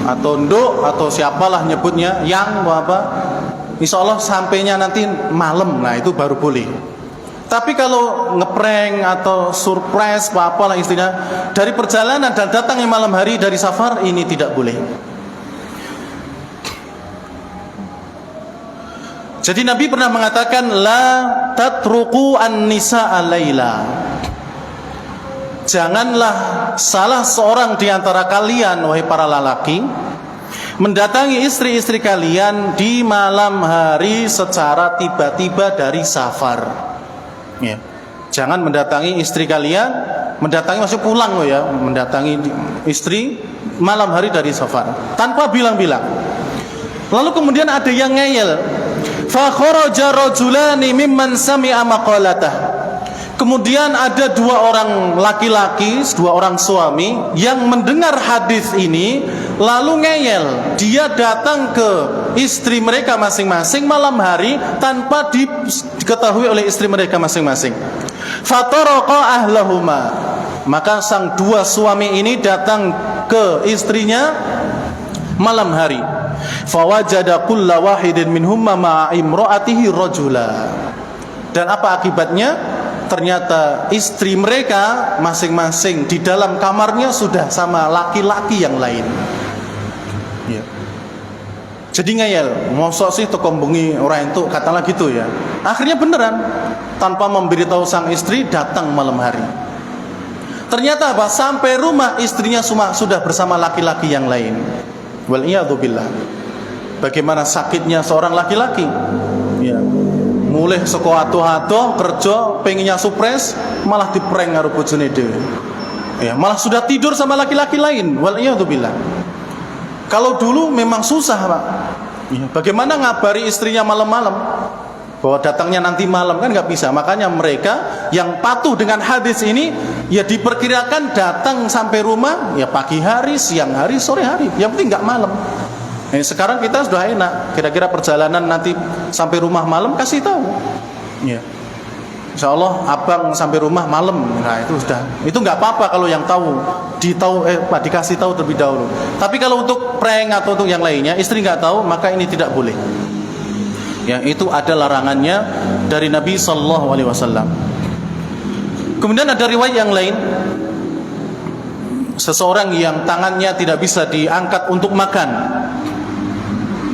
[SPEAKER 1] atau nduk atau siapalah nyebutnya, yang apa, insya Allah sampainya nanti malam, nah itu baru boleh. Tapi kalau ngeprank atau surprise apa-apalah istilah dari perjalanan dan datang yang malam hari dari safar, ini tidak boleh. Jadi Nabi pernah mengatakan la tatruku an-nisaa laila. Janganlah salah seorang di antara kalian, wahai para lelaki, mendatangi istri-istri kalian di malam hari secara tiba-tiba dari safar. Ya. Jangan mendatangi istri kalian, mendatangi maksud pulang loh ya, mendatangi istri malam hari dari safar tanpa bilang-bilang. Lalu kemudian ada yang ngeyel. Fa kharaja rajulani mimman sami'a maqalatah. Kemudian ada dua orang laki-laki, dua orang suami yang mendengar hadis ini lalu ngeyel. Dia datang ke istri mereka masing-masing malam hari tanpa diketahui oleh istri mereka masing-masing. Fataraqa ahlahuma. Maka sang dua suami ini datang ke istrinya malam hari. Fawajada kulla wahidin minhumma ma'a imra'atihi rajula. Dan apa akibatnya? Ternyata istri mereka masing-masing di dalam kamarnya sudah sama laki-laki yang lain. Ya. Jadi ngeyel, mosok sih teko bengi ora entuk, katalah gitu ya. Akhirnya beneran, tanpa memberitahu sang istri datang malam hari. Ternyata apa? Sampai rumah istrinya sudah bersama laki-laki yang lain. Wal iyadu billah. Bagaimana sakitnya seorang laki-laki? Ya. Mulai seko atuh-atuh kerja pengennya supres, malah diprank karo bojone dhewe. Ya, malah sudah tidur sama laki-laki lain. Wal iyadu billah. Kalau dulu memang susah, Pak. Ya, bagaimana ngabari istrinya malam-malam bahwa datangnya nanti malam, kan nggak bisa. Makanya mereka yang patuh dengan hadis ini ya diperkirakan datang sampai rumah ya pagi hari, siang hari, sore hari. Yang penting nggak malam. Sekarang kita sudah enak. Kira-kira perjalanan nanti sampai rumah malam kasih tahu. Ya. Insya Allah abang sampai rumah malam. Nah itu sudah. Itu nggak apa-apa kalau yang tahu. Dikasih tahu terlebih dahulu. Tapi kalau untuk prank atau untuk yang lainnya, istri nggak tahu, maka ini tidak boleh. Ya, itu ada larangannya dari Nabi Sallallahu Alaihi Wasallam. Kemudian ada riwayat yang lain, seseorang yang tangannya tidak bisa diangkat untuk makan,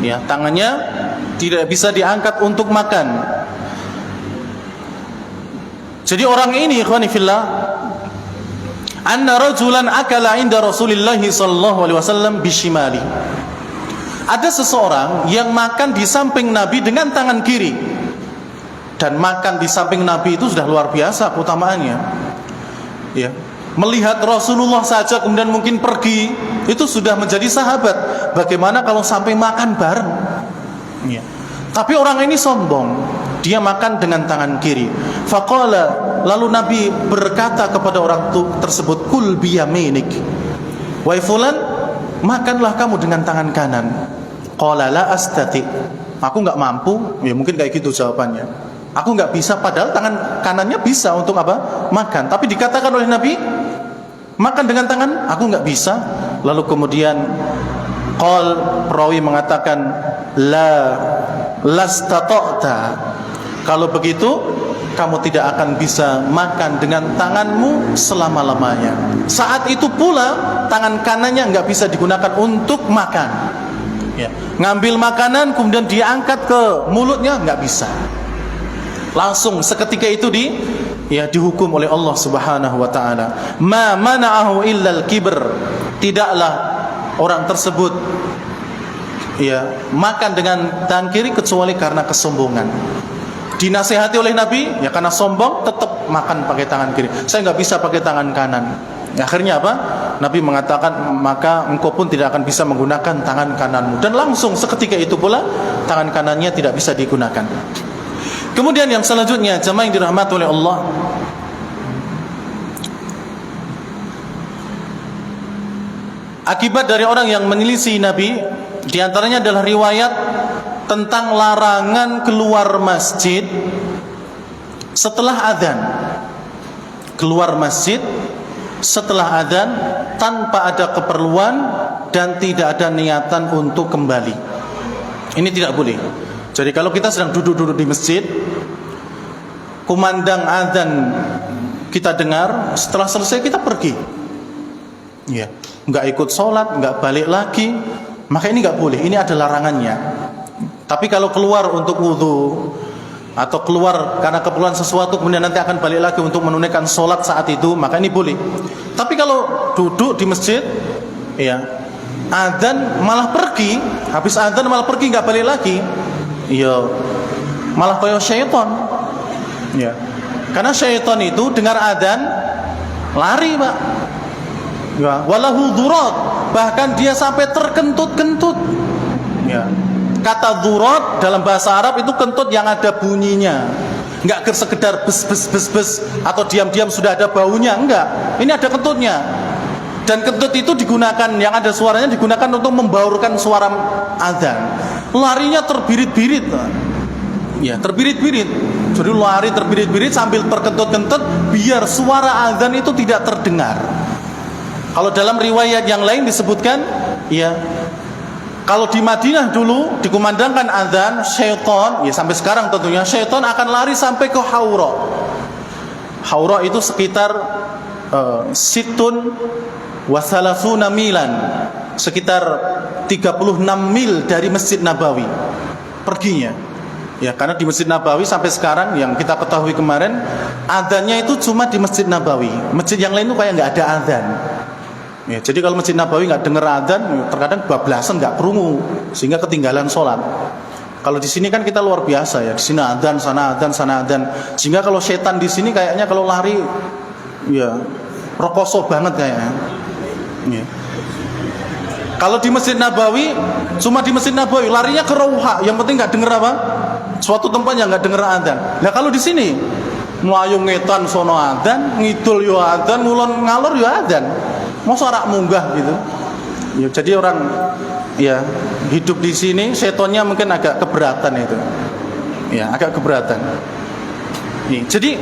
[SPEAKER 1] ya tangannya tidak bisa diangkat untuk makan. Jadi orang ini, ikhwani fillah, anna rajulan akala inda Rasulillah sallallahu alaihi wasallam bishimali. Ada seseorang yang makan di samping Nabi dengan tangan kiri. Dan makan di samping Nabi itu sudah luar biasa keutamaannya. Ya. Melihat Rasulullah saja kemudian mungkin pergi, itu sudah menjadi sahabat. Bagaimana kalau sampai makan bareng? Ya. Tapi orang ini sombong. Dia makan dengan tangan kiri. Faqala, lalu Nabi berkata kepada orang tersebut, kul biyaminik. Wahai fulan, makanlah kamu dengan tangan kanan. Qala la astati. Aku enggak mampu. Ya mungkin kayak gitu jawabannya. Aku enggak bisa, padahal tangan kanannya bisa untuk apa? Makan. Tapi dikatakan oleh Nabi, makan dengan tangan, aku enggak bisa. Lalu kemudian perawi mengatakan la lastata'ta. Kalau begitu kamu tidak akan bisa makan dengan tanganmu selama-lamanya. Saat itu pula tangan kanannya enggak bisa digunakan untuk makan. Ya. Ngambil makanan kemudian diangkat ke mulutnya enggak bisa. Langsung seketika itu dihukum oleh Allah Subhanahu wa taala. Ma mana'ahu illal kibr. Tidaklah orang tersebut makan dengan tangan kiri kecuali karena kesombongan. Dinasihati oleh Nabi, ya karena sombong tetap makan pakai tangan kiri. Saya nggak bisa pakai tangan kanan. Akhirnya apa? Nabi mengatakan, maka engkau pun tidak akan bisa menggunakan tangan kananmu. Dan langsung seketika itu pula tangan kanannya tidak bisa digunakan. Kemudian yang selanjutnya, jamaah yang dirahmati oleh Allah, akibat dari orang yang menyelisih Nabi, diantaranya adalah riwayat tentang larangan keluar masjid setelah adzan. Keluar masjid setelah adzan tanpa ada keperluan dan tidak ada niatan untuk kembali. Ini tidak boleh. Jadi kalau kita sedang duduk-duduk di masjid, kumandang adzan kita dengar, setelah selesai kita pergi. Ya, enggak ikut sholat, enggak balik lagi, maka ini enggak boleh. Ini ada larangannya. Tapi kalau keluar untuk wudu atau keluar karena keperluan sesuatu kemudian nanti akan balik lagi untuk menunaikan sholat saat itu, maka ini boleh. Tapi kalau duduk di masjid, ya adzan malah pergi, habis adzan malah pergi nggak balik lagi, ya malah kayak syaitan. Ya, karena syaitan itu dengar adzan lari, Pak. Ya, walahu durat, bahkan dia sampai terkentut-kentut. Ya. Kata durat dalam bahasa Arab itu kentut yang ada bunyinya. Enggak sekedar bes bes bes bes atau diam-diam sudah ada baunya, enggak. Ini ada kentutnya. Dan kentut itu digunakan, yang ada suaranya digunakan untuk membaurkan suara adzan. Larinya terbirit-birit. Ya, terbirit-birit. Jadi lari terbirit-birit sambil terkentut-kentut biar suara adzan itu tidak terdengar. Kalau dalam riwayat yang lain disebutkan, ya, kalau di Madinah dulu dikumandangkan adzan, syaitan, ya sampai sekarang tentunya syaitan akan lari sampai ke Haura. Haura itu sekitar situn wa salasuna milan, sekitar 36 mil dari Masjid Nabawi perginya. Ya, karena di Masjid Nabawi sampai sekarang yang kita ketahui kemarin adzannya itu cuma di Masjid Nabawi. Masjid yang lain itu kayak nggak ada adzan. Ya, jadi kalau Masjid Nabawi nggak dengar adzan, terkadang bablasan nggak kerungu sehingga ketinggalan sholat. Kalau di sini kan kita luar biasa ya, di sini adzan, sana adzan, sana adzan. Sehingga kalau setan di sini kayaknya kalau lari, ya rokoso banget kayaknya. Ya. Kalau di Masjid Nabawi, cuma di Masjid Nabawi larinya ke Rauha, yang penting nggak dengar apa? Suatu tempat yang nggak dengar adzan. Nah kalau di sini melayu ngetan sono adzan, ngidul yo adzan, ngulon ngalor yo adzan. Mau sorak munggah gitu. Ya, jadi orang ya hidup di sini setonnya mungkin agak keberatan itu. Ya, agak keberatan. Nih, jadi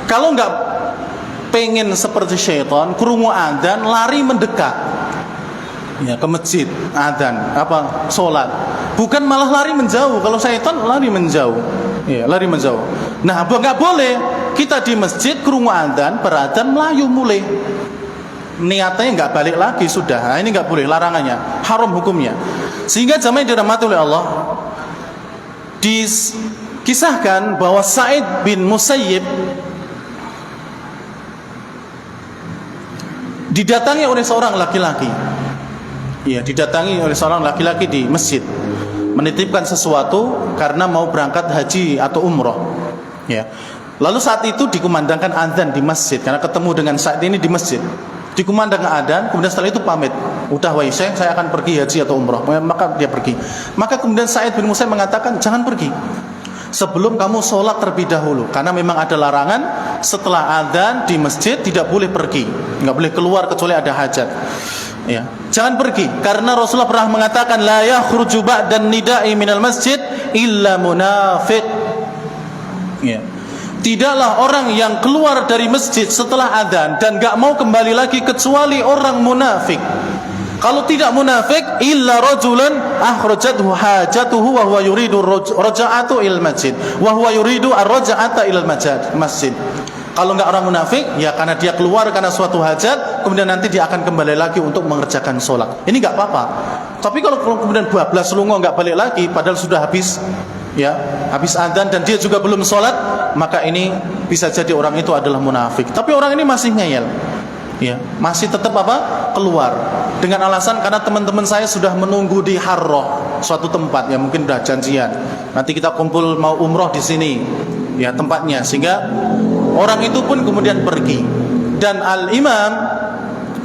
[SPEAKER 1] kalau nggak pengen seperti seton, krungu adzan, lari mendekat. Ya, ke masjid, adzan, apa? Salat. Bukan malah lari menjauh. Kalau seton lari menjauh. Ya, lari menjauh. Nah, nggak boleh kita di masjid krungu adzan, beradzan melayu mulai. Niatnya nggak balik lagi sudah. Nah, ini nggak boleh, larangannya, haram hukumnya. Sehingga jamaah yang dirahmati oleh Allah, diskisahkan bahwa Sa'id bin Musayyib didatangi oleh seorang laki-laki. Ya, didatangi oleh seorang laki-laki di masjid, menitipkan sesuatu karena mau berangkat haji atau umroh. Ya. Lalu saat itu dikumandangkan adzan di masjid karena ketemu dengan Sa'id ini di masjid. Dikumandangkan adzan, kemudian setelah itu pamit. Udah wahai Syekh, saya akan pergi haji atau umroh. Maka dia pergi. Maka kemudian Sa'id bin Musayyib mengatakan, jangan pergi sebelum kamu sholat terlebih dahulu, karena memang ada larangan setelah adzan di masjid tidak boleh pergi, nggak boleh keluar kecuali ada hajat. Ya, jangan pergi karena Rasulullah pernah mengatakan la yakhruju ba'dan nida'i minal masjid illa munafiq. Ya. Tidaklah orang yang keluar dari masjid setelah adzan dan gak mau kembali lagi kecuali orang munafik. Kalau tidak munafik, illa rajulan akhrajathu hajatuhu wa huwa yuridu raja'atu ilal masjid wa huwa yuridu ar-raja'ata ilal masjid. Kalau enggak orang munafik, ya karena dia keluar karena suatu hajat, kemudian nanti dia akan kembali lagi untuk mengerjakan sholat. Ini enggak apa-apa. Tapi kalau kemudian bablas lungo enggak balik lagi, padahal sudah habis, ya habis adzan dan dia juga belum sholat, maka ini bisa jadi orang itu adalah munafik. Tapi orang ini masih ngeyel. Ya, masih tetap apa? Keluar dengan alasan karena teman-teman saya sudah menunggu di Harrah, suatu tempat ya, mungkin udah janjian. Nanti kita kumpul mau umroh di sini. Ya, tempatnya, sehingga orang itu pun kemudian pergi. Dan Al-Imam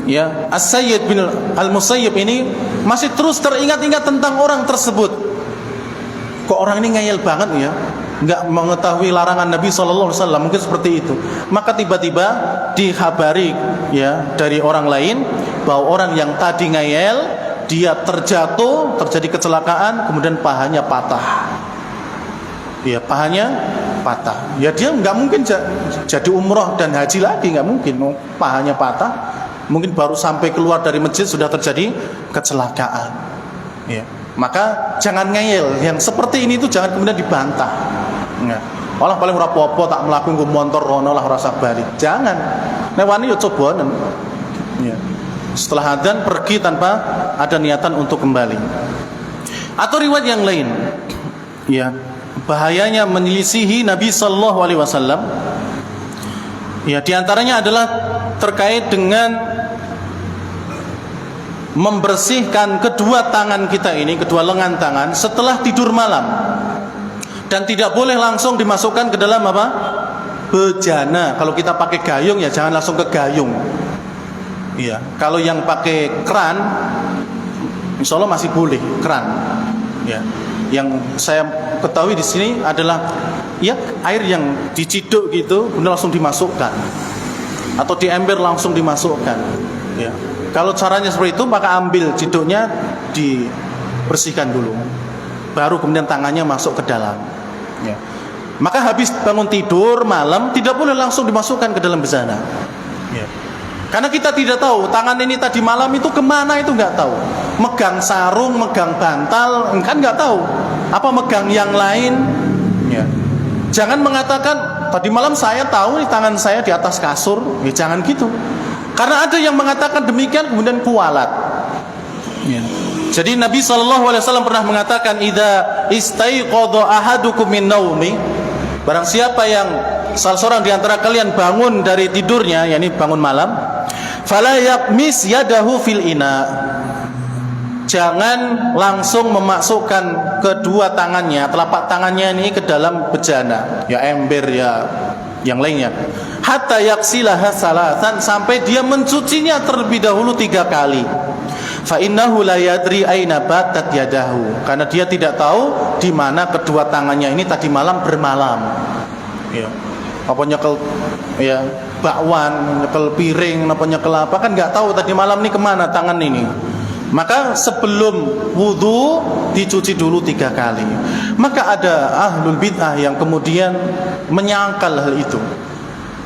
[SPEAKER 1] ya As-Sayyid bin Al-Musayyib ini masih terus teringat-ingat tentang orang tersebut. Kok orang ini ngeyel banget ya, nggak mengetahui larangan Nabi SAW, mungkin seperti itu. Maka tiba-tiba dikhabari ya dari orang lain bahwa orang yang tadi ngeyel, dia terjatuh, terjadi kecelakaan, kemudian pahanya patah. Ya, pahanya patah. Ya, dia nggak mungkin jadi umroh dan haji lagi, nggak mungkin. Pahanya patah, mungkin baru sampai keluar dari masjid sudah terjadi kecelakaan. Ya. Maka jangan ngeyel. Yang seperti ini itu jangan kemudian dibantah. Ya. Olah paling ora apa-apa tak mlaku nggo motor rono lah rasa balik. Jangan. Nek wani yo cobanen. Ya. Setelah adzan pergi tanpa ada niatan untuk kembali. Atau riwayat yang lain. Ya, bahayanya menyelisihi Nabi sallallahu alaihi wasallam. Ya, di antaranya adalah terkait dengan membersihkan kedua tangan kita ini, kedua lengan tangan setelah tidur malam. Dan tidak boleh langsung dimasukkan ke dalam apa? Bejana. Kalau kita pakai gayung ya jangan langsung ke gayung. Iya, kalau yang pakai keran insya Allah masih boleh, keran. Ya. Yang saya ketahui di sini adalah ya air yang diciduk gitu kemudian langsung dimasukkan. Atau di ember langsung dimasukkan. Ya. Kalau caranya seperti itu, maka ambil ciduknya dibersihkan dulu, baru kemudian tangannya masuk ke dalam. Ya. Maka habis bangun tidur malam tidak boleh langsung dimasukkan ke dalam bejana. Ya. Karena kita tidak tahu tangan ini tadi malam itu kemana, itu nggak tahu. Megang sarung, megang bantal, kan nggak tahu. Apa megang yang lain? Ya. Jangan mengatakan tadi malam saya tahu nih tangan saya di atas kasur. Ya, jangan gitu. Karena ada yang mengatakan demikian kemudian kualat. Ya. Jadi Nabi SAW pernah mengatakan, idza istaiqadha ahadukum min naumi, barang siapa yang salah seorang di antara kalian bangun dari tidurnya, yakni bangun malam, fala yaqmis yadahu fil ina, jangan langsung memasukkan kedua tangannya, telapak tangannya ini ke dalam bejana, ya ember ya yang lainnya, hatta yaksilaha salatan, sampai dia mencucinya terlebih dahulu 3 kali. Fa innahu la yadri aina batat yadahu, karena dia tidak tahu di mana kedua tangannya ini tadi malam bermalam. Ya. Apa nyekel ya bakwan, nyekel piring, apa nyekel apa, kan nggak tahu tadi malam ini kemana tangan ini. Maka sebelum wudu dicuci dulu 3 kali. Maka ada ahlul bid'ah yang kemudian menyangkal hal itu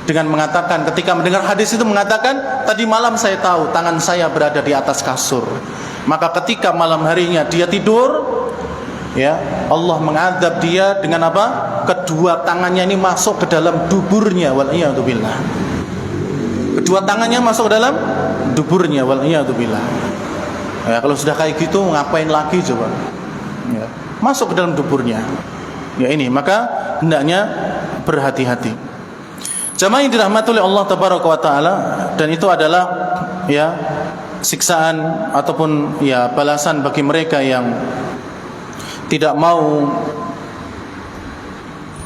[SPEAKER 1] dengan mengatakan, ketika mendengar hadis itu mengatakan, tadi malam saya tahu tangan saya berada di atas kasur, maka ketika malam harinya dia tidur, ya Allah mengadab dia dengan apa? Kedua tangannya ini masuk ke dalam duburnya, wal iyadu billah. Kedua tangannya masuk ke dalam duburnya, wal iyadu billah. Ya, kalau sudah kayak gitu ngapain lagi coba? Ya, masuk ke dalam duburnya. Ya ini, maka hendaknya berhati-hati. Jamaah yang dirahmati oleh Allah Tabaraka wa Taala, dan itu adalah ya siksaan ataupun ya balasan bagi mereka yang tidak mau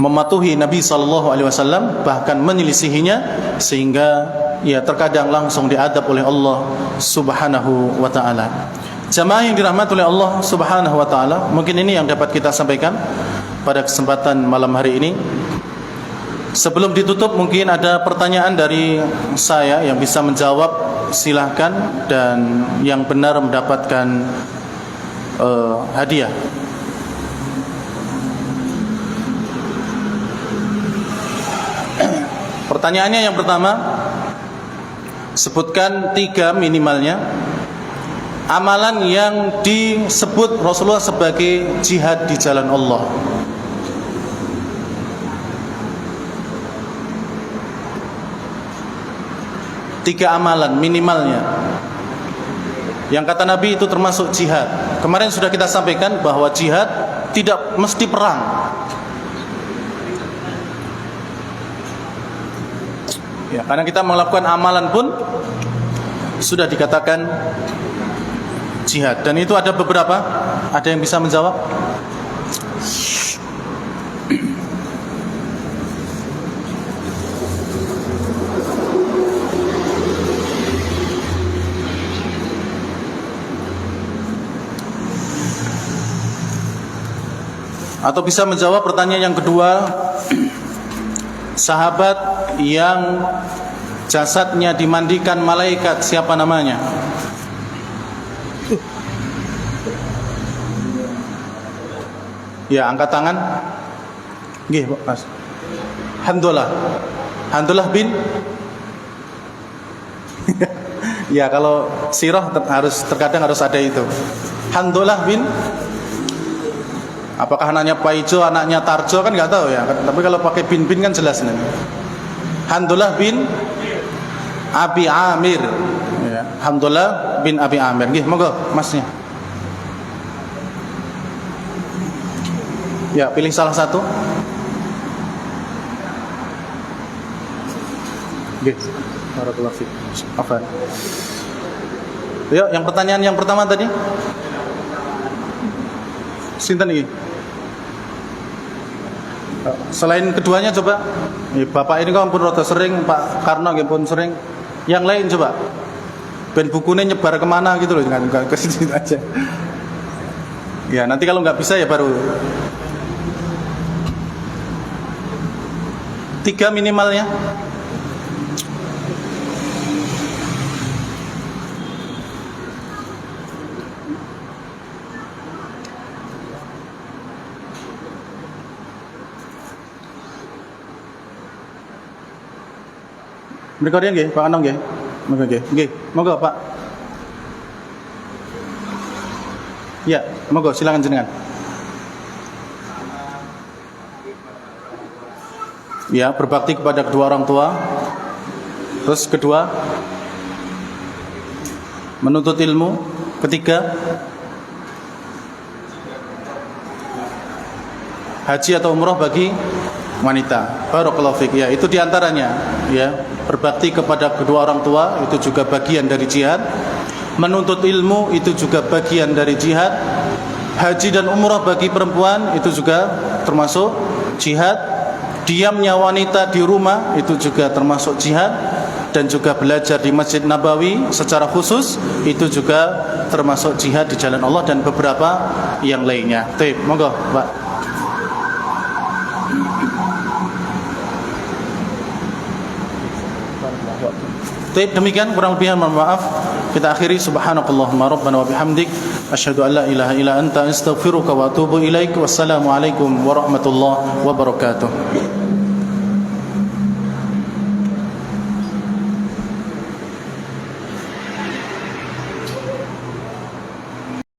[SPEAKER 1] mematuhi Nabi SAW, bahkan menyelisihinya, sehingga ya terkadang langsung diadab oleh Allah Subhanahu wa Ta'ala. Jamaah yang dirahmati oleh Allah Subhanahu wa Ta'ala, mungkin ini yang dapat kita sampaikan pada kesempatan malam hari ini. Sebelum ditutup, mungkin ada pertanyaan dari saya yang bisa menjawab, silahkan, dan yang benar mendapatkan hadiah. Pertanyaannya yang pertama, sebutkan 3 minimalnya amalan yang disebut Rasulullah sebagai jihad di jalan Allah. Tiga amalan minimalnya yang kata Nabi itu termasuk jihad. Kemarin sudah kita sampaikan bahwa jihad tidak mesti perang. Ya, karena kita melakukan amalan pun sudah dikatakan jihad. Dan itu ada beberapa. Ada yang bisa menjawab? Atau bisa menjawab pertanyaan yang kedua, sahabat yang jasadnya dimandikan malaikat, siapa namanya? Ya, angkat tangan. Nggih, Mas. Handullah bin ya, kalau sirah terkadang harus ada itu. Handullah bin, apakah anaknya Paijo, anaknya Tarjo, kan nggak tahu ya. Tapi kalau pakai bin kan jelas nih. Handullah bin Abi Amir. Ya, Handullah bin Abi Amir. Nggih, monggo Masnya. Ya, pilih salah satu. Nggih. Barakallahu fiik. Afwan. Yuk, yang pertanyaan yang pertama tadi. Sinten iki? Selain keduanya coba, ya, Bapak ini kan pun rada sering, Pak Karno nggih pun sering. Yang lain coba, ben bukunya nyebar kemana gitu loh, jangan ke sini aja. Ya nanti kalau nggak bisa ya baru 3 minimalnya. Mriko nggih, Pak Anong nggih. Monggo nggih. Nggih, monggo Pak. Ya, monggo silakan jenengan. Ya, berbakti kepada kedua orang tua. Terus kedua, menuntut ilmu. Ketiga, haji atau umrah bagi wanita. Barakallahu fiik. Ya, itu diantaranya. Ya, berbakti kepada kedua orang tua itu juga bagian dari jihad. Menuntut ilmu itu juga bagian dari jihad. Haji dan umrah bagi perempuan itu juga termasuk jihad. Diamnya wanita di rumah itu juga termasuk jihad. Dan juga belajar di Masjid Nabawi secara khusus itu juga termasuk jihad di jalan Allah dan beberapa yang lainnya. Baik, monggo, Pak. Baik, demikian kurang lebih mohon maaf. Kita akhiri subhanakallahumma rabbana wa bihamdik asyhadu an la ilaha illa anta astaghfiruka wa atubu ilaik. Wassalamualaikum warahmatullahi wabarakatuh.